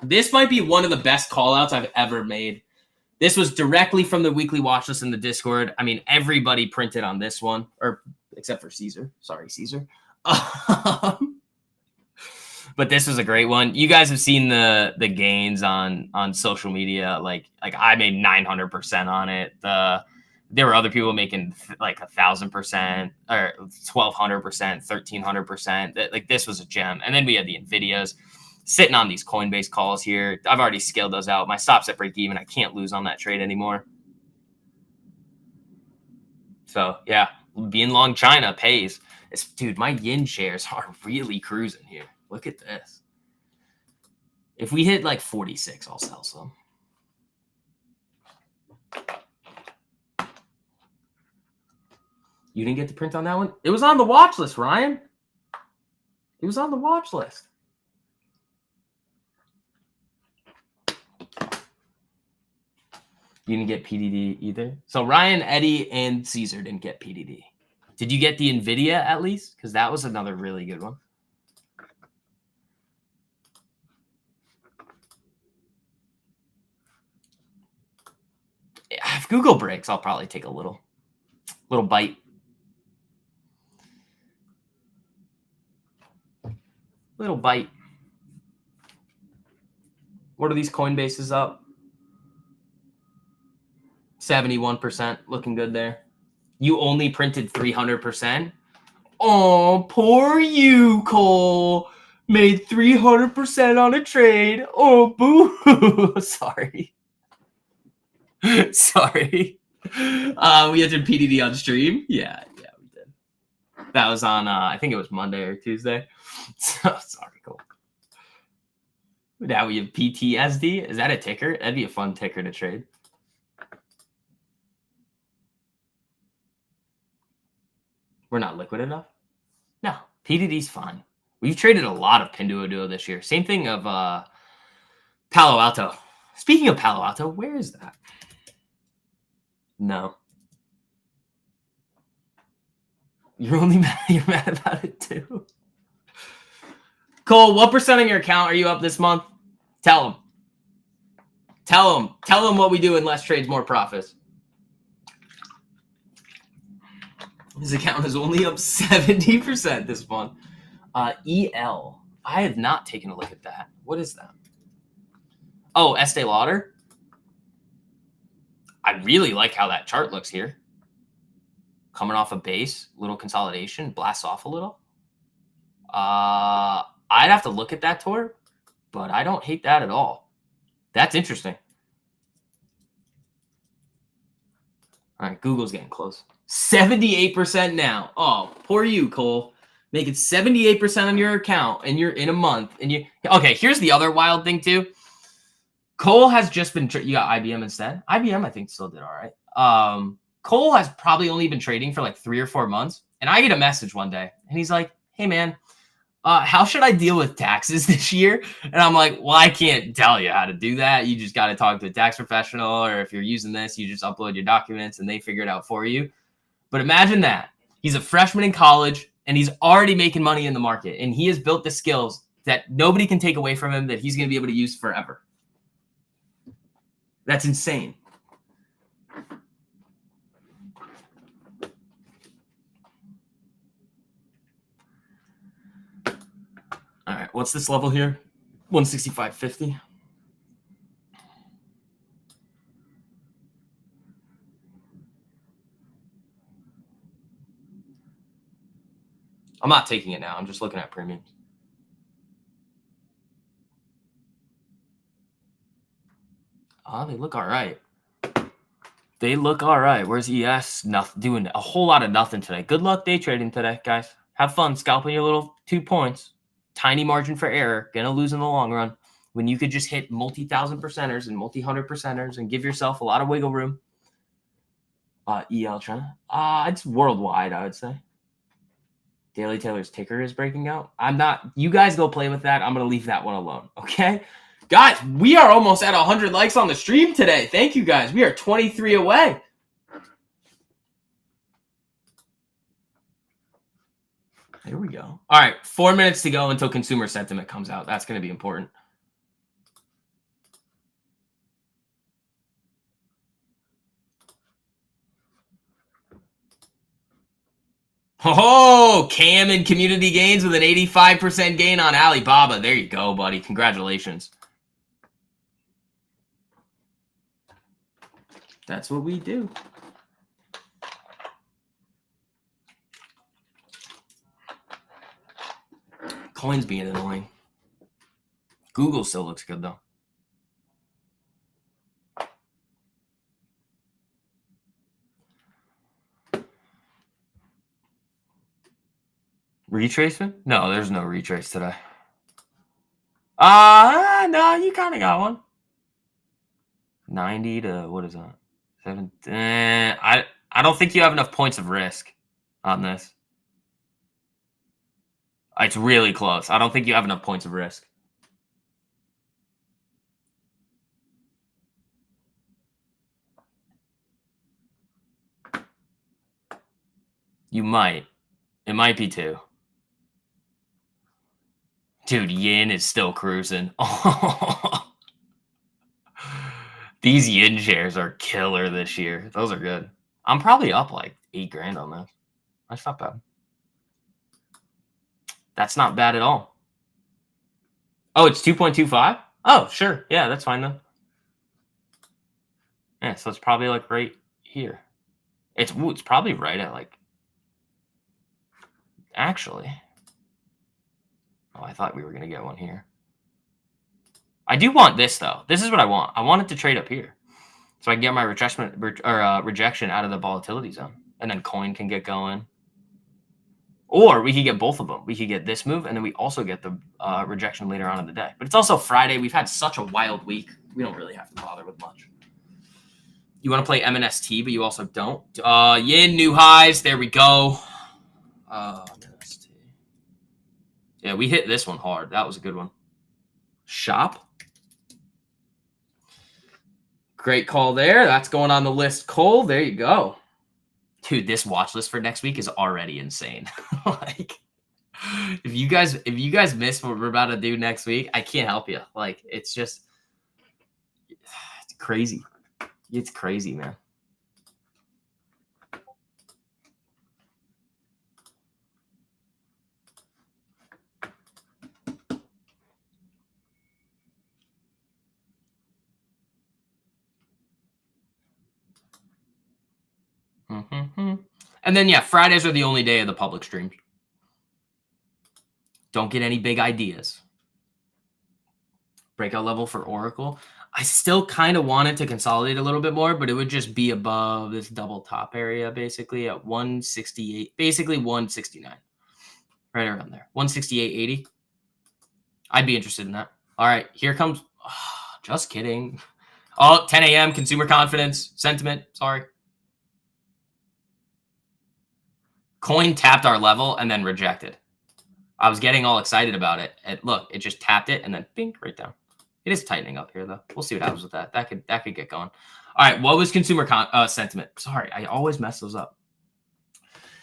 This might be one of the best call outs I've ever made. This was directly from the weekly watch list in the Discord. I mean, everybody printed on this one, or except for Caesar. Sorry, Caesar. But this was a great one. You guys have seen the gains on social media. Like I made 900% on it. There were other people making like 1,000% or 1,200%, 1,300%. Like this was a gem. And then we had the Nvidias sitting on these Coinbase calls here. I've already scaled those out. My stop's at break even. I can't lose on that trade anymore. So yeah, being long China pays. Dude, my yin shares are really cruising here. Look at this. If we hit like 46, I'll sell some. You didn't get the print on that one? It was on the watch list, Ryan. It was on the watch list. You didn't get PDD either? So Ryan, Eddie, and Caesar didn't get PDD. Did you get the Nvidia at least? Because that was another really good one. If Google breaks, I'll probably take a little bite. Little bite. What are these Coinbases up? 71%. Looking good there. You only printed 300%. Oh, poor you, Cole. Made 300% on a trade. Oh, boo. Sorry. Sorry. We entered PDD on stream. Yeah, we did. That was on, I think it was Monday or Tuesday. So, sorry, Cole. Now we have PTSD. Is that a ticker? That'd be a fun ticker to trade. We're not liquid enough? No. PDD's fine. We've traded a lot of Pinduoduo this year. Same thing of Palo Alto. Speaking of Palo Alto, where is that? No. You're mad about it too. Cole, what percent of your account are you up this month? Tell them. Tell them what we do in less trades, more profits. His account is only up 70% this month. EL. I have not taken a look at that. What is that? Oh, Estee Lauder. I really like how that chart looks here. Coming off a base, little consolidation, blasts off a little. I'd have to look at that tour, but I don't hate that at all. That's interesting. All right, Google's getting close. 78% now. Oh, poor you, Cole. Making 78% on your account, and you're in a month. And you okay? Here's the other wild thing too. Cole has just been. You got IBM instead. IBM, I think, still did all right. Cole has probably only been trading for like 3 or 4 months, and I get a message one day, and he's like, "Hey, man, how should I deal with taxes this year?" And I'm like, "Well, I can't tell you how to do that. You just got to talk to a tax professional, or if you're using this, you just upload your documents, and they figure it out for you." But imagine that he's a freshman in college. And he's already making money in the market. And he has built the skills that nobody can take away from him that he's going to be able to use forever. That's insane. All right, what's this level here? 165.50. I'm not taking it now. I'm just looking at premiums. Oh, they look all right. They look all right. Where's ES? Nothing, doing a whole lot of nothing today. Good luck day trading today, guys. Have fun scalping your little 2 points. Tiny margin for error. Gonna lose in the long run. When you could just hit multi-thousand percenters and multi-hundred percenters and give yourself a lot of wiggle room. EL China. It's worldwide, I would say. Daily Taylor's ticker is breaking out. I'm not. You guys go play with that. I'm going to leave that one alone. Okay? Guys, we are almost at 100 likes on the stream today. Thank you, guys. We are 23 away. There we go. All right. 4 minutes to go until consumer sentiment comes out. That's going to be important. Oh, Cam and community gains with an 85% gain on Alibaba. There you go, buddy. Congratulations. That's what we do. Coin's being annoying. Google still looks good, though. Retracement? No, there's no retrace today. No, you kind of got one. 90 to, what is that? 7. I don't think you have enough points of risk on this. It's really close. I don't think you have enough points of risk. You might. It might be 2. Dude, Yin is still cruising. These Yin shares are killer this year. Those are good. I'm probably up like $8,000 on this. That's not bad. That's not bad at all. Oh, it's 2.25? Oh, sure. Yeah, that's fine then. Yeah, so it's probably like right here. It's probably right at like. Actually. Oh, I thought we were going to get one here. I do want this, though. This is what I want. I want it to trade up here. So I can get my rejection out of the volatility zone. And then coin can get going. Or we could get both of them. We could get this move, and then we also get the rejection later on in the day. But it's also Friday. We've had such a wild week. We don't really have to bother with much. You want to play MNST, but you also don't. Yin, new highs. There we go. MNST. Yeah, we hit this one hard. That was a good one. Shop. Great call there. That's going on the list, Cole. There you go. Dude, this watch list for next week is already insane. Like, if you guys miss what we're about to do next week, I can't help you. Like, it's just it's crazy. It's crazy, man. And then, yeah, Fridays are the only day of the public streams. Don't get any big ideas. Breakout level for Oracle. I still kind of wanted to consolidate a little bit more, but it would just be above this double top area, basically at 168, basically 169. Right around there. 168.80. I'd be interested in that. All right, here comes. Oh, just kidding. Oh, 10 a.m. Consumer confidence sentiment. Sorry. Coin tapped our level and then rejected. I was getting all excited about it. And look, it just tapped it and then bing, right down. It is tightening up here, though. We'll see what happens with that. That could get going. All right, what was consumer sentiment? Sorry, I always mess those up.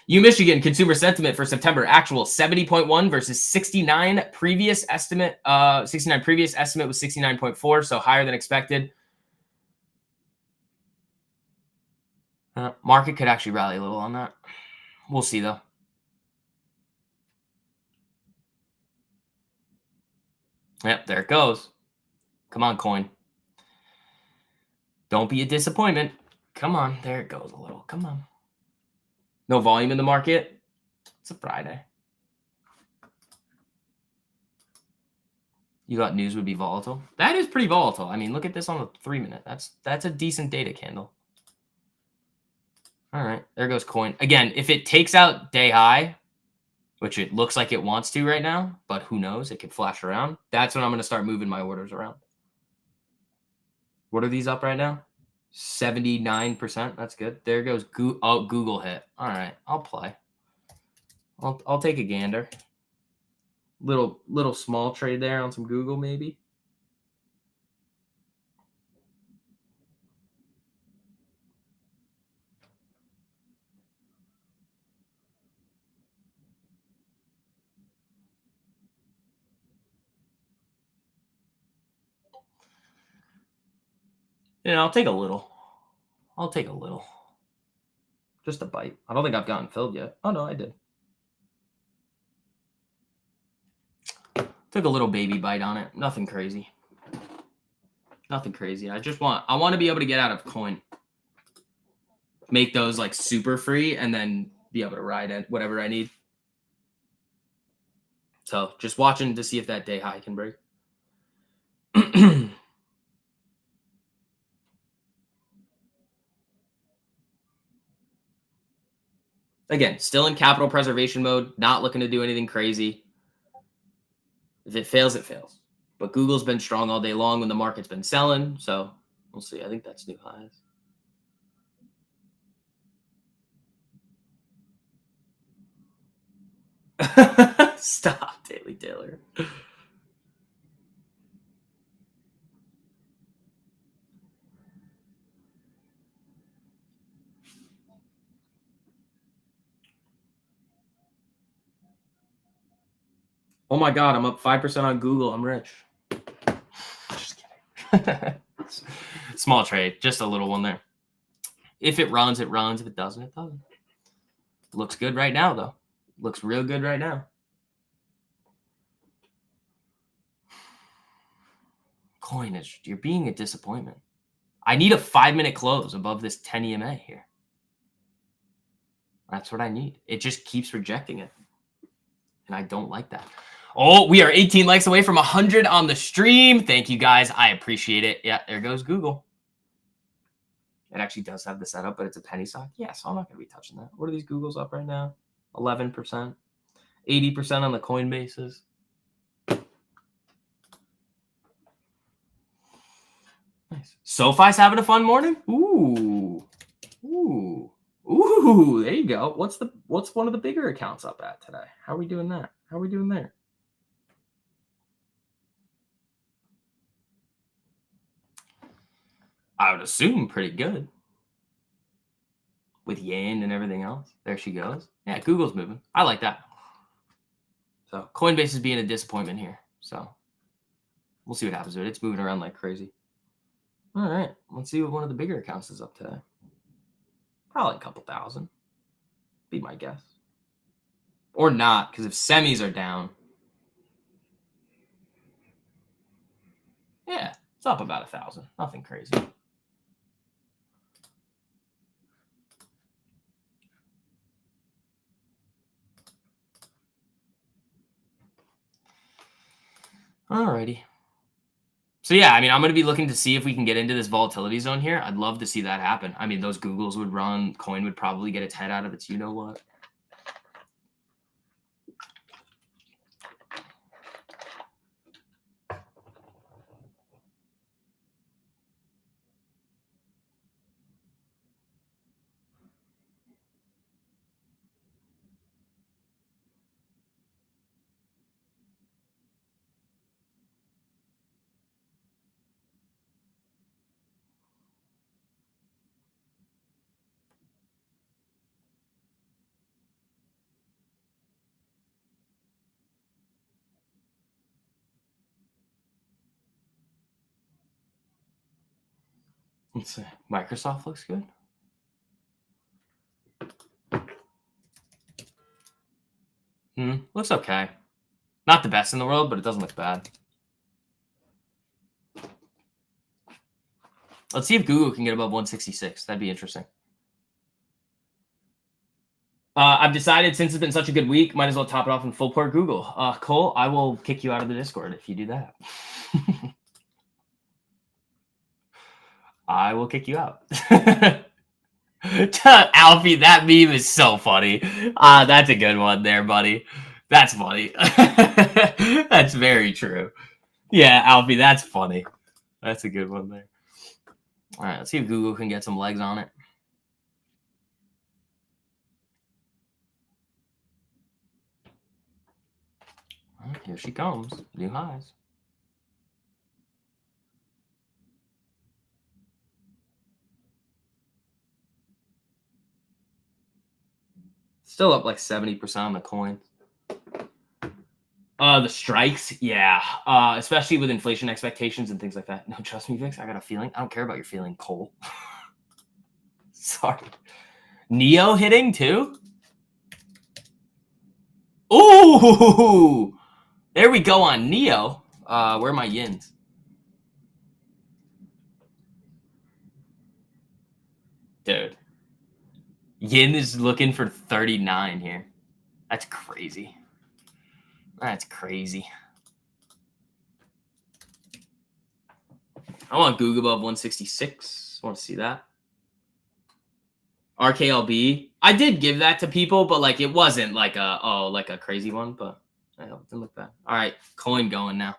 Michigan consumer sentiment for September actual 70.1 versus 69 previous estimate. 69 previous estimate was 69.4, so higher than expected. Market could actually rally a little on that. We'll see, though. Yep, there it goes. Come on, coin. Don't be a disappointment. Come on, there it goes a little. Come on. No volume in the market. It's a Friday. You thought news would be volatile? That is pretty volatile. I mean, look at this on the 3-minute. That's a decent data candle. All right, there goes coin. Again, if it takes out day high, which it looks like it wants to right now, but who knows? It could flash around. That's when I'm going to start moving my orders around. What are these up right now? 79%. That's good. There goes Google hit. All right, I'll play. I'll take a gander. Little small trade there on some Google maybe. Yeah, I'll take a little. Just a bite. I don't think I've gotten filled yet. Oh, no, I did. Took a little baby bite on it. Nothing crazy. Nothing crazy. I want to be able to get out of coin. Make those like super free and then be able to ride it, whatever I need. So just watching to see if that day high can break. Again, still in capital preservation mode, not looking to do anything crazy. If it fails, it fails. But Google's been strong all day long when the market's been selling. So we'll see. I think that's new highs. Stop, Daily Taylor. Oh my God, I'm up 5% on Google. I'm rich. Just kidding. Small trade, just a little one there. If it runs, it runs. If it doesn't, it doesn't. Looks good right now, though. Looks real good right now. Coin, you're being a disappointment. I need a 5-minute close above this 10 EMA here. That's what I need. It just keeps rejecting it. And I don't like that. Oh, we are 18 likes away from 100 on the stream. Thank you, guys. I appreciate it. Yeah, there goes Google. It actually does have the setup, but it's a penny stock. Yeah, so I'm not going to be touching that. What are these Googles up right now? 11%. 80% on the Coinbases. Nice. Sofi's having a fun morning? Ooh. There you go. What's one of the bigger accounts up at today? How are we doing that? How are we doing there? I would assume pretty good. With yen and everything else. There she goes. Yeah, Google's moving. I like that. So Coinbase is being a disappointment here. So we'll see what happens with it. It's moving around like crazy. All right. Let's see what one of the bigger accounts is up today. Probably a couple thousand. Be my guess. Or not, because if semis are down. Yeah, it's up about 1,000. Nothing crazy. Alrighty. So yeah, I mean, I'm going to be looking to see if we can get into this volatility zone here. I'd love to see that happen. I mean, those Googles would run. Coin would probably get its head out of its you-know-what. Let's see. Microsoft looks good. Looks okay. Not the best in the world, but it doesn't look bad. Let's see if Google can get above 166. That'd be interesting. I've decided since it's been such a good week, might as well top it off in full port Google. Cole, I will kick you out of the Discord if you do that. I will kick you out. Alfie, that meme is so funny. That's a good one there, buddy. That's funny. That's very true. Yeah, Alfie, that's funny. That's a good one there. All right, let's see if Google can get some legs on it. All right, here she comes. New highs. Still up like 70% on the coin. The strikes, yeah. Especially with inflation expectations and things like that. No, trust me, Vix. I got a feeling. I don't care about your feeling, Cole. Sorry. Neo hitting too? Ooh! There we go on Neo. Where are my yins? Dude. Yin is looking for 39 here. That's crazy. That's crazy. I want Google above 166. I want to see that. RKLB. I did give that to people, but like it wasn't like a crazy one, but it didn't look bad. All right, coin going now.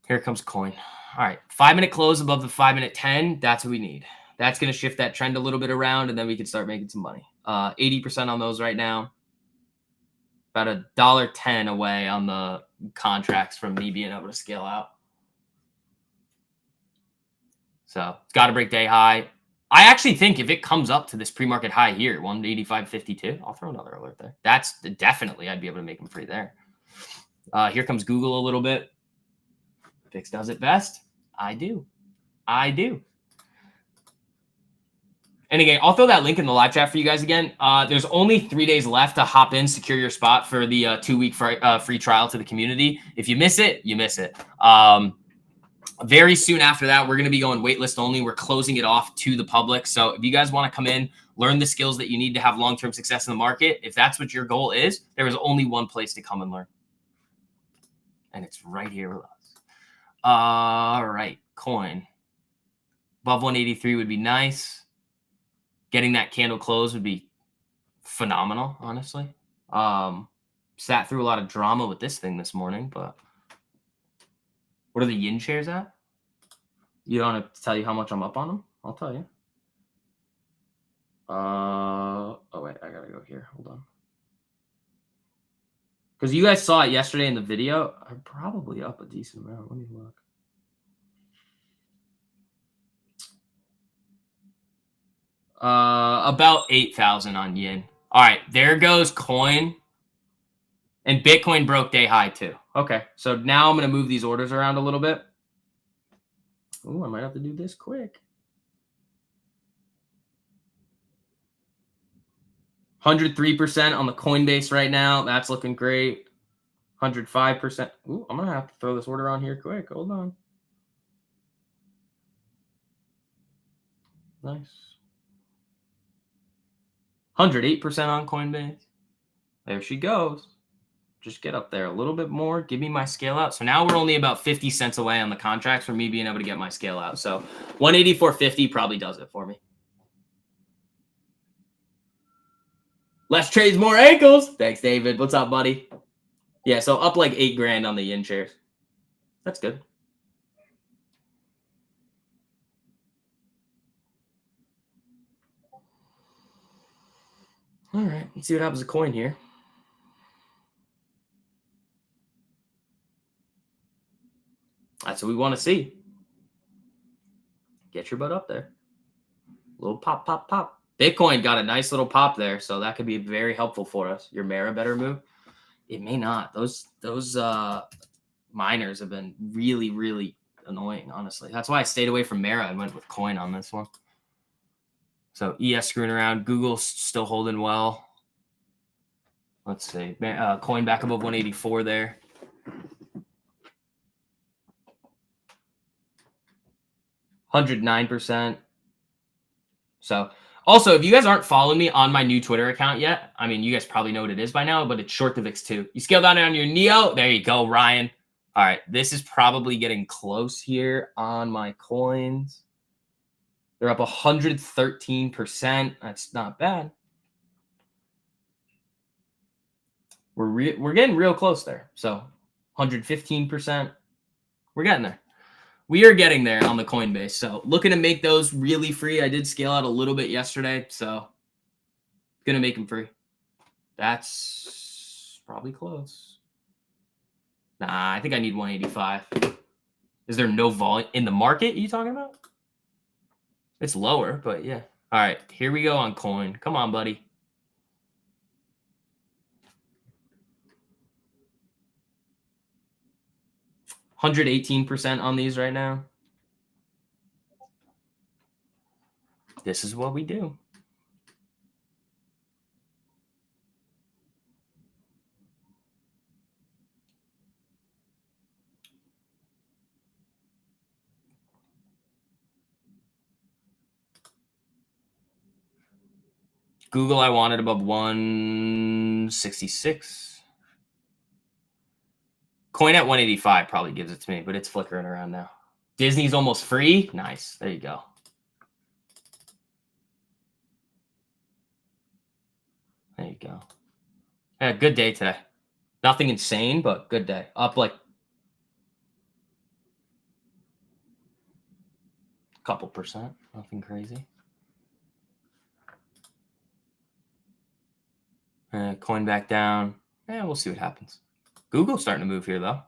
Here comes coin. All right, 5-minute close above the 5-minute 10. That's what we need. That's going to shift that trend a little bit around, and then we can start making some money. 80% on those right now. About $1.10 away on the contracts from me being able to scale out. So it's got to break day high. I actually think if it comes up to this pre-market high here, 185.52, I'll throw another alert there. That's definitely, I'd be able to make them free there. Here comes Google a little bit. Fix does it best. I do. And again, I'll throw that link in the live chat for you guys again. There's only 3 days left to hop in, secure your spot for the 2-week free trial to the community. If you miss it, you miss it. Very soon after that, we're going to be going waitlist only. We're closing it off to the public. So if you guys want to come in, learn the skills that you need to have long-term success in the market, if that's what your goal is, there is only one place to come and learn. And it's right here with us. All right, coin. Above 183 would be nice. Getting that candle close would be phenomenal, honestly. Sat through a lot of drama with this thing this morning, but what are the yin shares at? You don't want to tell you how much I'm up on them? I'll tell you. Oh, wait, I got to go here. Hold on. Because you guys saw it yesterday in the video. I'm probably up a decent amount. Let me look. About 8,000 on yin. All right, there goes coin. And Bitcoin broke day high too. Okay, so now I'm going to move these orders around a little bit. Ooh, I might have to do this quick. 103% on the Coinbase right now. That's looking great. 105%. Ooh, I'm going to have to throw this order on here quick. Hold on. Nice. 108% on Coinbase. There she goes. Just get up there a little bit more. Give me my scale out. So now we're only about 50 cents away on the contracts for me being able to get my scale out. So 184.50 probably does it for me. Less trades, more ankles. Thanks, David. What's up, buddy? Yeah, so up like $8,000 on the yin shares. That's good. All right, let's see what happens to coin here. That's what we want to see. Get your butt up there. Little pop, pop, pop. Bitcoin got a nice little pop there, so that could be very helpful for us. Your Mara better move. It may not. Those miners have been really, really annoying, honestly. That's why I stayed away from Mara and went with coin on this one. So ES screwing around. Google's still holding well. Let's see. Coin back above 184 there. $109%. So also, if you guys aren't following me on my new Twitter account yet, I mean, you guys probably know what it is by now, but it's Short the VIX 2. You scale down on your Neo. There you go, Ryan. All right, this is probably getting close here on my coins. They're up 113%. That's not bad. We're getting real close there. So 115%. We're getting there. We are getting there on the Coinbase. So looking to make those really free. I did scale out a little bit yesterday, so gonna make them free. That's probably close. Nah, I think I need 185. Is there no volume in the market? Are you talking about? It's lower, but yeah. All right, here we go on coin. Come on, buddy. $118% on these right now. This is what we do. Google, I wanted above 166. Coin at 185 probably gives it to me, but it's flickering around now. Disney's almost free. Nice. There you go. There you go. Yeah, good day today. Nothing insane, but good day. Up like a couple percent. Nothing crazy. Coin back down. Yeah, we'll see what happens. Google's starting to move here, though.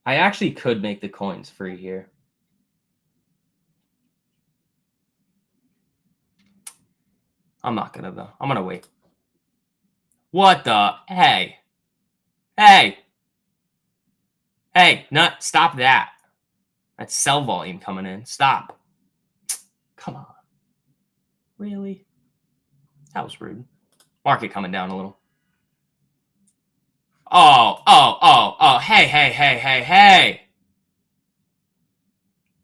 I actually could make the coins free here. I'm not gonna, though. I'm gonna wait. What the? Hey. Hey. Hey, stop that. That's sell volume coming in. Stop. Come on. Really? That was rude. Market coming down a little. Oh. Hey.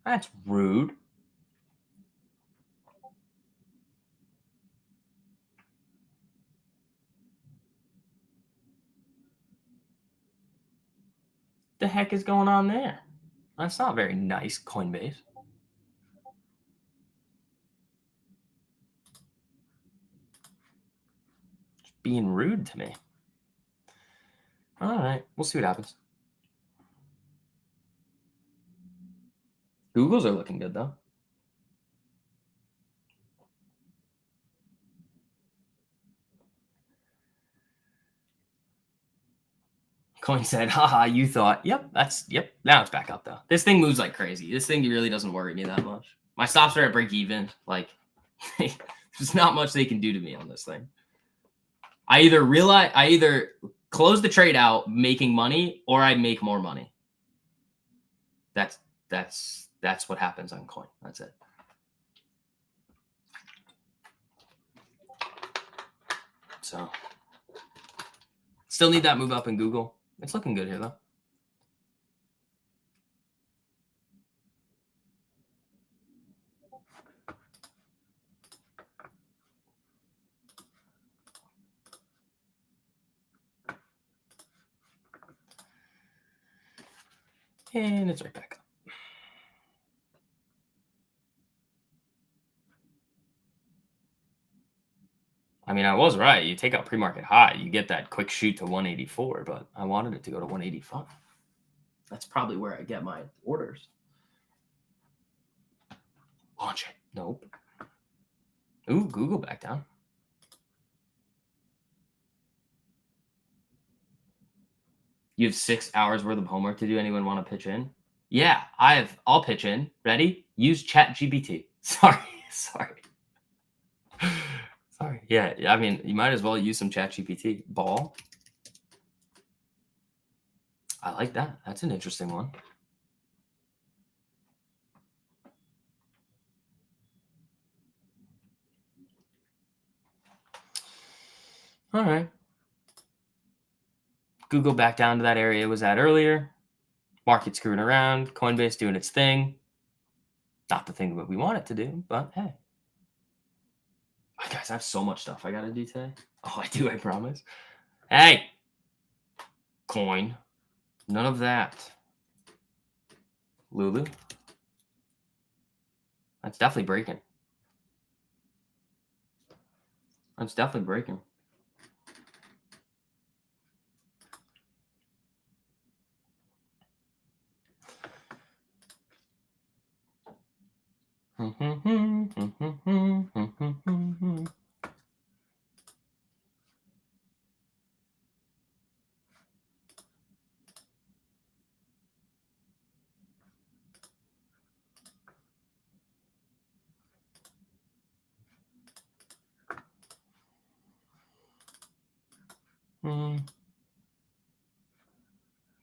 That's rude. The heck is going on there? That's not very nice, Coinbase. Just being rude to me. All right, we'll see what happens. Google's are looking good, though. Coin said, haha, you thought. Yep, now it's back up though. This thing moves like crazy. This thing really doesn't worry me that much. My stops are at break even. Like, there's not much they can do to me on this thing. I either close the trade out making money, or I make more money. That's what happens on Coin. That's it. So still need that move up in Google. It's looking good here though. And it's right back up. I mean, I was right. You take out pre-market high, you get that quick shoot to 184, but I wanted it to go to 185. That's probably where I get my orders. Launch it. Nope. Ooh, Google back down. You have 6 hours worth of homework to do. Anyone want to pitch in? Yeah, I'll pitch in. Ready? Use ChatGPT. Sorry. Sorry. Yeah, I mean, you might as well use some ChatGPT. Ball. I like that. That's an interesting one. All right. Google back down to that area it was at earlier. Market screwing around. Coinbase doing its thing. Not the thing that we want it to do, but hey. Guys, I have so much stuff I got to do today. Oh, I do, I promise. Hey. Coin. None of that. Lulu. That's definitely breaking. That's definitely breaking.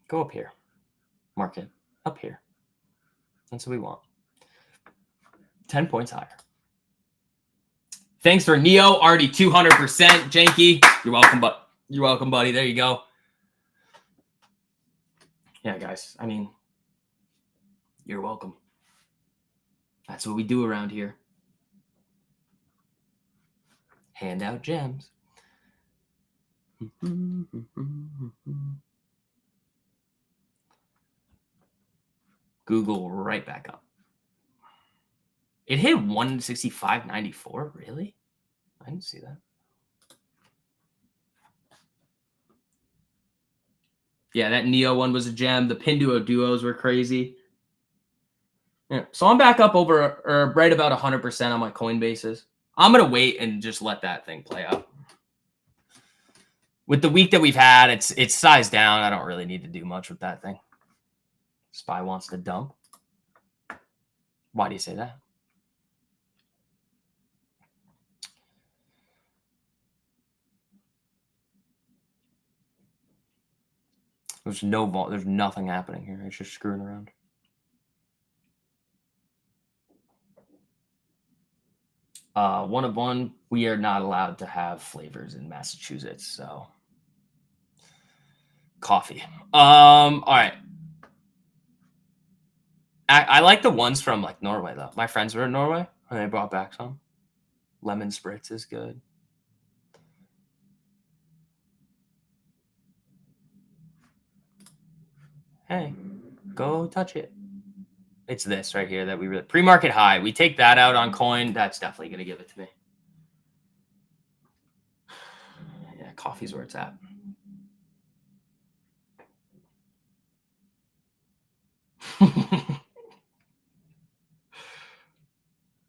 Go up here. Market up here. That's what we want. 10 points higher. Thanks for Neo, already 200%. Janky, you're welcome, buddy. There you go. Yeah, guys. I mean, you're welcome. That's what we do around here. Hand out gems. Google right back up. It hit 165.94. Really? I didn't see that. Yeah, that Neo one was a gem. The Pinduo duos were crazy. Yeah, so I'm back up over right about 100% on my Coinbases. I'm gonna wait and just let that thing play out. With the week that we've had, it's sized down. I don't really need to do much with that thing. Spy wants to dump. Why do you say that? There's nothing happening here. It's just screwing around. One of one, we are not allowed to have flavors in Massachusetts, so coffee. All right. I like the ones from like Norway though. My friends were in Norway and they brought back some. Lemon spritz is good. Hey, go touch it. It's this right here that we really pre-market high. We take that out on Coin. That's definitely going to give it to me. Yeah, coffee's where it's at.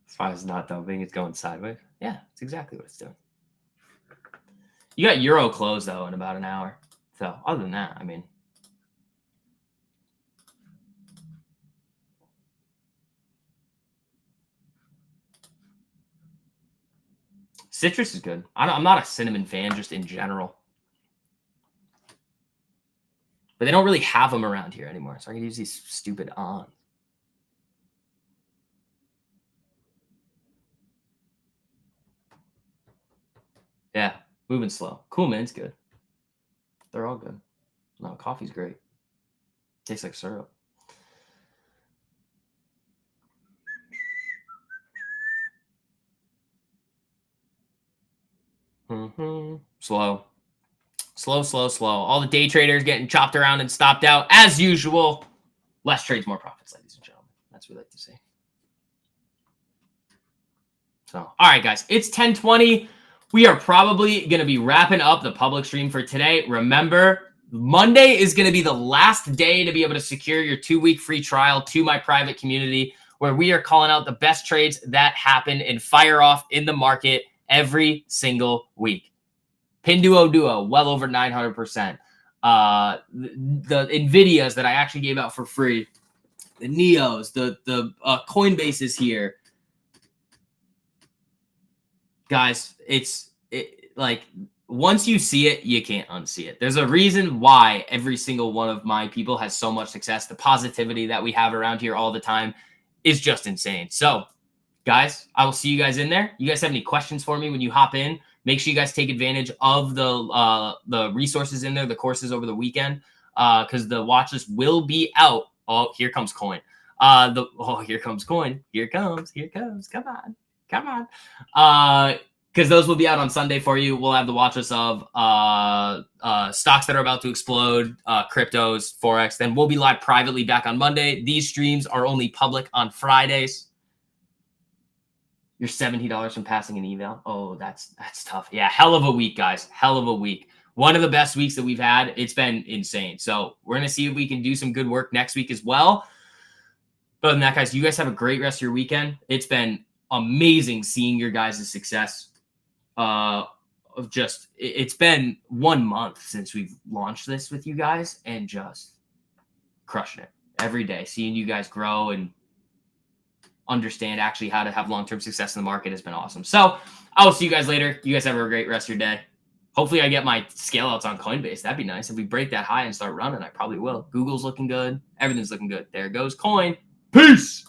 As far as not dumping, it's going sideways. Yeah, it's exactly what it's doing. You got Euro close though in about an hour. So other than that, I mean, Citrus is good. I'm not a cinnamon fan just in general. But they don't really have them around here anymore, so I can use these stupid on. Yeah, moving slow. Cool Mint's good. They're all good. No, coffee's great. Tastes like syrup. Slow. Slow. All the day traders getting chopped around and stopped out as usual. Less trades, more profits, ladies and gentlemen. That's what we like to see. So, all right, guys, it's 10:20. We are probably going to be wrapping up the public stream for today. Remember, Monday is going to be the last day to be able to secure your 2-week free trial to my private community, where we are calling out the best trades that happen and fire off in the market every single week. Pinduoduo, well over 900%. The NVIDIAs that I actually gave out for free, the Neos, the Coinbase is here. Guys, like once you see it, you can't unsee it. There's a reason why every single one of my people has so much success. The positivity that we have around here all the time is just insane. So, guys, I will see you guys in there. You guys have any questions for me when you hop in? Make sure you guys take advantage of the resources in there, the courses over the weekend, because the watch list will be out. Oh, here comes Coin. Here comes Coin. Here comes. Come on. Because those will be out on Sunday for you. We'll have the watch list of stocks that are about to explode, cryptos, Forex. Then we'll be live privately back on Monday. These streams are only public on Fridays. You're $70 from passing an eval. Oh, that's tough. Yeah, hell of a week, guys. Hell of a week. One of the best weeks that we've had. It's been insane. So we're going to see if we can do some good work next week as well. But other than that, guys, you guys have a great rest of your weekend. It's been amazing seeing your guys' success. It's been 1 month since we've launched this with you guys and just crushing it every day. Seeing you guys grow and understand actually how to have long-term success in the market has been awesome. So I will see you guys later. You guys have a great rest of your day. Hopefully I get my scale outs on Coinbase. That'd be nice. If we break that high and start running, I probably will. Google's looking good. Everything's looking good. There goes Coin. Peace.